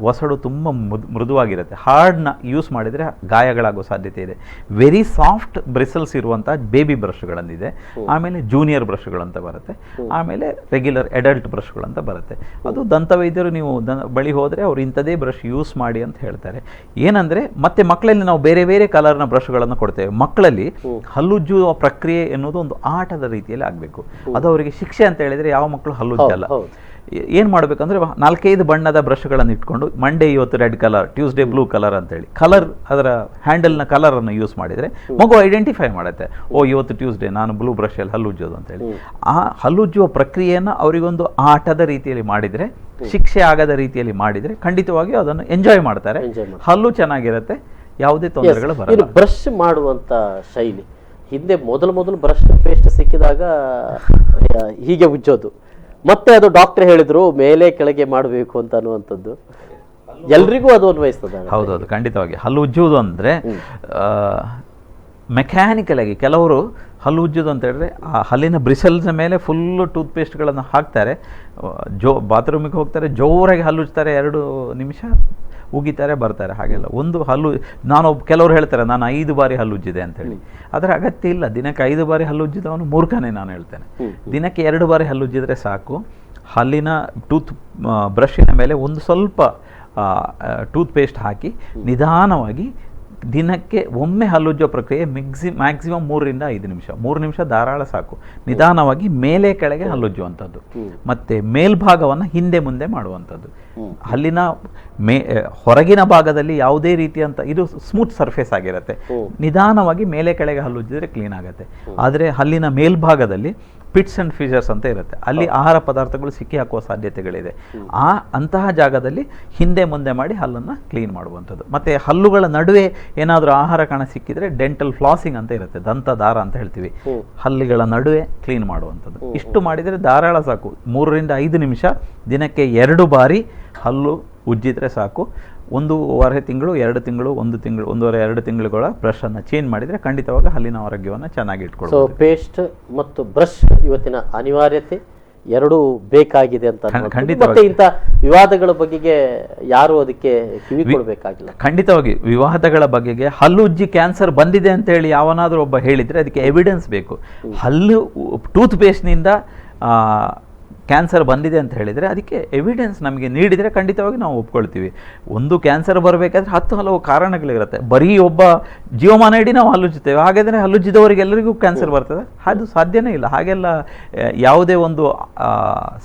ಒಸಡು ತುಂಬ ಮೃದುವಾಗಿರುತ್ತೆ. ಹಾರ್ಡ್ನ ಯೂಸ್ ಮಾಡಿದರೆ ಗಾಯಗಳಾಗೋ ಸಾಧ್ಯತೆ ಇದೆ. ವೆರಿ ಸಾಫ್ಟ್ ಬ್ರಿಸಲ್ಸ್ ಇರುವಂಥ ಬೇಬಿ ಬ್ರಷ್ಗಳಂದಿದೆ. ಆಮೇಲೆ ಜೂನಿಯರ್ ಬ್ರಷ್ಗಳಂತ ಬರುತ್ತೆ, ಆಮೇಲೆ ರೆಗ್ಯುಲರ್ ಅಡಲ್ಟ್ ಬ್ರಷ್ಗಳಂತ ಬರುತ್ತೆ. ಅದು ದಂತವೈದ್ಯರು ನೀವು ಬಳಿ ಹೋದರೆ ಅವ್ರು ಇಂಥದೇ ಬ್ರಷ್ ಯೂಸ್ ಮಾಡಿ ಅಂತ ಹೇಳ್ತಾರೆ. ಏನಂದರೆ ಮತ್ತೆ ಮಕ್ಕಳಲ್ಲಿ ನಾವು ಬೇರೆ ಬೇರೆ ಕಲರ್ನ ಬ್ರಷ್ಗಳನ್ನು ಕೊಡ್ತೇವೆ. ಮಕ್ಕಳಲ್ಲಿ ಹಲ್ಲುಜ್ಜುವ ಪ್ರಕ್ರಿಯೆ ಎನ್ನುವುದು ಒಂದು ಆಟದ ರೀತಿಯಲ್ಲಿ ಆಗಬೇಕು. ಅದು ಅವರಿಗೆ ಶಿಕ್ಷೆ ಅಂತ ಹೇಳಿದರೆ ಯಾವ ಮಕ್ಕಳು ಹಲ್ಲುಜ್ಜಲ್ಲ. ಏನು ಮಾಡಬೇಕಂದ್ರೆ 4-5 ಬಣ್ಣದ ಬ್ರಷ್ಗಳನ್ನು ಇಟ್ಕೊಂಡು ಮಂಡೇ ಇವತ್ತು red colour, Tuesday blue colour ಅಂತೇಳಿ ಅದರ ಹ್ಯಾಂಡಲ್ನ ಕಲರನ್ನು ಯೂಸ್ ಮಾಡಿದರೆ ಮಗು ಐಡೆಂಟಿಫೈ ಮಾಡುತ್ತೆ, ಓ ಇವತ್ತು ಟ್ಯೂಸ್ಡೇ ನಾನು ಬ್ಲೂ ಬ್ರಷಲ್ಲಿ ಹಲ್ಲುಜ್ಜೋದು ಅಂತೇಳಿ. ಆ ಹಲ್ಲುಜ್ಜುವ ಪ್ರಕ್ರಿಯೆಯನ್ನು ಅವರಿಗೊಂದು ಆಟದ ರೀತಿಯಲ್ಲಿ ಮಾಡಿದರೆ, ಶಿಕ್ಷೆ ಆಗದ ರೀತಿಯಲ್ಲಿ ಮಾಡಿದರೆ ಖಂಡಿತವಾಗಿಯೂ ಅದನ್ನು ಎಂಜಾಯ್ ಮಾಡ್ತಾರೆ. ಹಲ್ಲು ಚೆನ್ನಾಗಿರುತ್ತೆ, ಯಾವುದೇ ತೊಂದರೆಗಳು ಬರಲ್ಲ. ಬ್ರಷ್ ಮಾಡುವಂಥ ಶೈಲಿ ಹಿಂದೆ ಮೊದಲು ಬ್ರಷ್ ಪೇಸ್ಟ್ ಸಿಕ್ಕಿದಾಗ ಹೀಗೆ ಉಜ್ಜೋದು, ಮತ್ತೆ ಅದು ಡಾಕ್ಟರ್ ಹೇಳಿದ್ರು ಮೇಲೆ ಕೆಳಗೆ ಮಾಡಬೇಕು ಅಂತ ಅನ್ನುವಂಥದ್ದು ಎಲ್ರಿಗೂ ಅದು ಅನ್ವಯಿಸ್ತದೆ. ಹೌದೌದು, ಖಂಡಿತವಾಗಿ. ಹಲ್ಲು ಉಜ್ಜುವುದು ಅಂದರೆ ಮೆಕ್ಯಾನಿಕಲ್ ಆಗಿ ಕೆಲವರು ಹಲ್ಲು ಉಜ್ಜೋದು ಅಂತ ಹೇಳಿದ್ರೆ ಆ ಹಲ್ಲಿನ ಬ್ರಿಸಲ್ಸ್ನ ಮೇಲೆ ಫುಲ್ಲು ಟೂತ್ ಪೇಸ್ಟ್ಗಳನ್ನು ಹಾಕ್ತಾರೆ, ಬಾತ್ರೂಮಿಗೆ ಹೋಗ್ತಾರೆ, ಜೋರಾಗಿ ಹಲ್ಲು ಉಜ್ತಾರೆ, 2 ನಿಮಿಷ ಉಗಿತಾರೆ, ಬರ್ತಾರೆ. ಹಾಗೆಲ್ಲ ಒಂದು ಹಲ್ಲು ಕೆಲವರು ಹೇಳ್ತಾರೆ ನಾನು 5 ಬಾರಿ ಹಲ್ಲು ಉಜ್ಜಿದೆ ಅಂತೇಳಿ. ಅದರ ಅಗತ್ಯ ಇಲ್ಲ. ದಿನಕ್ಕೆ 5 ಬಾರಿ ಹಲ್ಲು ಉಜ್ಜಿದವನು ಮೂರ್ಖನೇ ನಾನು ಹೇಳ್ತೇನೆ. ದಿನಕ್ಕೆ 2 ಬಾರಿ ಹಲ್ಲು ಉಜ್ಜಿದ್ರೆ ಸಾಕು. ಹಲ್ಲಿನ ಬ್ರಷ್ಷಿನ ಮೇಲೆ ಒಂದು ಸ್ವಲ್ಪ ಟೂತ್ ಪೇಸ್ಟ್ ಹಾಕಿ ನಿಧಾನವಾಗಿ ದಿನಕ್ಕೆ ಒಮ್ಮೆ ಹಲ್ಲುಜ್ಜೋ ಪ್ರಕ್ರಿಯೆ ಮ್ಯಾಕ್ಸಿಮಮ್ 3-5 ನಿಮಿಷ. 3 ನಿಮಿಷ ಧಾರಾಳ ಸಾಕು. ನಿಧಾನವಾಗಿ ಮೇಲೆ ಕೆಳಗೆ ಹಲ್ಲುಜ್ಜುವಂಥದ್ದು, ಮತ್ತು ಮೇಲ್ಭಾಗವನ್ನು ಹಿಂದೆ ಮುಂದೆ ಮಾಡುವಂಥದ್ದು. ಹಲ್ಲಿನ ಹೊರಗಿನ ಭಾಗದಲ್ಲಿ ಯಾವುದೇ ರೀತಿಯಂಥ ಇದು ಸ್ಮೂತ್ ಸರ್ಫೇಸ್ ಆಗಿರುತ್ತೆ. ನಿಧಾನವಾಗಿ ಮೇಲೆ ಕೆಳಗೆ ಹಲ್ಲುಜ್ಜಿದ್ರೆ ಕ್ಲೀನ್ ಆಗುತ್ತೆ. ಆದರೆ ಹಲ್ಲಿನ ಮೇಲ್ಭಾಗದಲ್ಲಿ ಪಿಟ್ಸ್ ಆ್ಯಂಡ್ ಫಿಶರ್ಸ್ ಅಂತ ಇರುತ್ತೆ, ಅಲ್ಲಿ ಆಹಾರ ಪದಾರ್ಥಗಳು ಸಿಕ್ಕಿ ಹಾಕುವ ಸಾಧ್ಯತೆಗಳಿದೆ. ಅಂತಹ ಜಾಗದಲ್ಲಿ ಹಿಂದೆ ಮುಂದೆ ಮಾಡಿ ಹಲ್ಲನ್ನು ಕ್ಲೀನ್ ಮಾಡುವಂಥದ್ದು. ಮತ್ತು ಹಲ್ಲುಗಳ ನಡುವೆ ಏನಾದರೂ ಆಹಾರ ಕಣ ಸಿಕ್ಕಿದರೆ ಡೆಂಟಲ್ ಫ್ಲಾಸಿಂಗ್ ಅಂತ ಇರುತ್ತೆ, ದಂತದಾರ ಅಂತ ಹೇಳ್ತೀವಿ, ಹಲ್ಲುಗಳ ನಡುವೆ ಕ್ಲೀನ್ ಮಾಡುವಂಥದ್ದು. ಇಷ್ಟು ಮಾಡಿದರೆ ಧಾರಾಳ ಸಾಕು. 3-5 ನಿಮಿಷ ದಿನಕ್ಕೆ 2 ಬಾರಿ ಹಲ್ಲು ಉಜ್ಜಿದ್ರೆ ಸಾಕು. 1.5 ತಿಂಗಳು, 2 ತಿಂಗಳು, 1 ತಿಂಗಳು, 1.5-2 ತಿಂಗಳುಗಳ ಬ್ರಷನ್ನು ಚೇಂಜ್ ಮಾಡಿದರೆ ಖಂಡಿತವಾಗಿ ಹಲ್ಲಿನ ಆರೋಗ್ಯವನ್ನು ಚೆನ್ನಾಗಿ ಇಟ್ಕೊಳ್ಳೋದು. ಸೊ ಪೇಸ್ಟ್ ಮತ್ತು ಬ್ರಷ್ ಇವತ್ತಿನ ಅನಿವಾರ್ಯತೆ ಎರಡೂ ಬೇಕಾಗಿದೆ ಅಂತ ಖಂಡಿತವಾಗಿ. ಇಂಥ ವಿವಾದಗಳ ಬಗೆಗೆ ಯಾರು ಅದಕ್ಕೆ ಕಿವಿ ಕೊಡಬೇಕಾಗಿಲ್ಲ. ಖಂಡಿತವಾಗಿ ವಿವಾದಗಳ ಬಗೆಗೆ ಹಲ್ಲು ಉಜ್ಜಿ ಕ್ಯಾನ್ಸರ್ ಬಂದಿದೆ ಅಂತ ಹೇಳಿ ಯಾವನಾದರೂ ಒಬ್ಬ ಹೇಳಿದರೆ ಅದಕ್ಕೆ ಎವಿಡೆನ್ಸ್ ಬೇಕು. ಹಲ್ಲು ಟೂತ್ ಪೇಸ್ಟ್ನಿಂದ ಕ್ಯಾನ್ಸರ್ ಬಂದಿದೆ ಅಂತ ಹೇಳಿದರೆ ಅದಕ್ಕೆ ಎವಿಡೆನ್ಸ್ ನಮಗೆ ನೀಡಿದರೆ ಖಂಡಿತವಾಗಿ ನಾವು ಒಪ್ಕೊಳ್ತೀವಿ. ಒಂದು ಕ್ಯಾನ್ಸರ್ ಬರಬೇಕಾದ್ರೆ 10 ಹಲವು ಕಾರಣಗಳಿರುತ್ತೆ. ಬರೀ ಒಬ್ಬ ಜೀವಮಾನ ಇಡೀ ನಾವು ಹಲ್ಲುಜ್ಜುತ್ತೇವೆ, ಹಾಗಾದರೆ ಹಲ್ಲುಜ್ಜಿದವರಿಗೆಲ್ಲರಿಗೂ ಕ್ಯಾನ್ಸರ್ ಬರ್ತದೆ? ಅದು ಸಾಧ್ಯನೇ ಇಲ್ಲ. ಹಾಗೆಲ್ಲ ಯಾವುದೇ ಒಂದು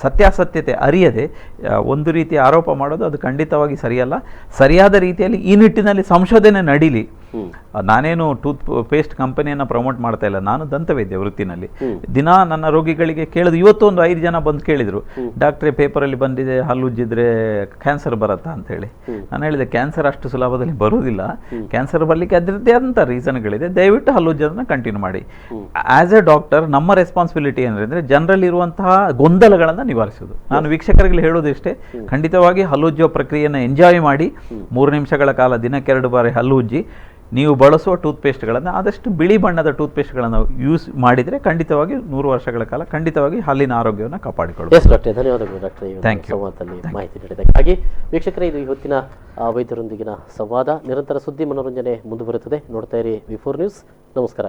ಸತ್ಯಾಸತ್ಯತೆ ಅರಿಯದೆ ಒಂದು ರೀತಿಯ ಆರೋಪ ಮಾಡೋದು ಅದು ಖಂಡಿತವಾಗಿ ಸರಿಯಲ್ಲ. ಸರಿಯಾದ ರೀತಿಯಲ್ಲಿ ಈ ನಿಟ್ಟಿನಲ್ಲಿ ಸಂಶೋಧನೆ ನಡೀಲಿ. ನಾನೇನು ಟೂತ್ ಪೇಸ್ಟ್ ಕಂಪನಿಯನ್ನು ಪ್ರಮೋಟ್ ಮಾಡ್ತಾ ಇಲ್ಲ, ನಾನು ದಂತವೈದ್ಯ ವೃತ್ತಿನಲ್ಲಿ. ದಿನ ನನ್ನ ರೋಗಿಗಳಿಗೆ ಕೇಳಿದ್ರು. ಇವತ್ತು ಒಂದು 5 ಜನ ಬಂದು ಕೇಳಿದರು, ಡಾಕ್ಟ್ರೇ ಪೇಪರಲ್ಲಿ ಬಂದಿದೆ ಹಲ್ಲುಜ್ಜಿದ್ರೆ ಕ್ಯಾನ್ಸರ್ ಬರುತ್ತಾ ಅಂತ ಹೇಳಿ. ನಾನು ಹೇಳಿದೆ ಕ್ಯಾನ್ಸರ್ ಅಷ್ಟು ಸುಲಭದಲ್ಲಿ ಬರುವುದಿಲ್ಲ, ಕ್ಯಾನ್ಸರ್ ಬರಲಿಕ್ಕೆ ಅದರದ್ದೇ ಆದಂಥ ರೀಸನ್ಗಳಿದೆ, ದಯವಿಟ್ಟು ಹಲ್ಲುಜ್ಜೋದನ್ನ ಕಂಟಿನ್ಯೂ ಮಾಡಿ. ಆಸ್ ಎ ಡಾಕ್ಟರ್ ನಮ್ಮ ರೆಸ್ಪಾನ್ಸಿಬಿಲಿಟಿ ಏನಂದರೆ ಜನರಲ್ಲಿ ಇರುವಂತಹ ಗೊಂದಲಗಳನ್ನು ನಿವಾರಿಸೋದು. ನಾನು ವೀಕ್ಷಕರಿಗೆ ಹೇಳೋದಿಷ್ಟೇ, ಖಂಡಿತವಾಗಿ ಹಲ್ಲುಜ್ಜುವ ಪ್ರಕ್ರಿಯೆಯನ್ನು ಎಂಜಾಯ್ ಮಾಡಿ. 3 ನಿಮಿಷಗಳ ಕಾಲ ದಿನಕ್ಕೆ 2 ಬಾರಿ ಹಲ್ಲು ಉಜ್ಜಿ. ನೀವು ಬಳಸುವ ಟೂತ್ಪೇಸ್ಟ್ಗಳನ್ನು ಆದಷ್ಟು ಬಿಳಿ ಬಣ್ಣದ ಟೂತ್ಪೇಸ್ಟ್ಗಳನ್ನು ಯೂಸ್ ಮಾಡಿದರೆ ಖಂಡಿತವಾಗಿ 100 ವರ್ಷಗಳ ಕಾಲ ಖಂಡಿತವಾಗಿ ಹಲ್ಲಿನ ಆರೋಗ್ಯವನ್ನು ಕಾಪಾಡಿಕೊಳ್ಳಬಹುದು. ಎಸ್ ಡಾಕ್ಟರ್, ಧನ್ಯವಾದಗಳು ಡಾಕ್ಟರ್ ಸಂವಾದದಲ್ಲಿ ಮಾಹಿತಿ ನೀಡಿದ್ದಕ್ಕೆ. ಹಾಗೆ ವೀಕ್ಷಕರೇ, ಇದು ಇವತ್ತಿನ ವೈದ್ಯರೊಂದಿಗಿನ ಸಂವಾದ. ನಿರಂತರ ಸುದ್ದಿ ಮನೋರಂಜನೆ ಮುಂದುವರಿಯುತ್ತದೆ. ನೋಡ್ತಾ ಇರಿ V4 ನ್ಯೂಸ್. ನಮಸ್ಕಾರ.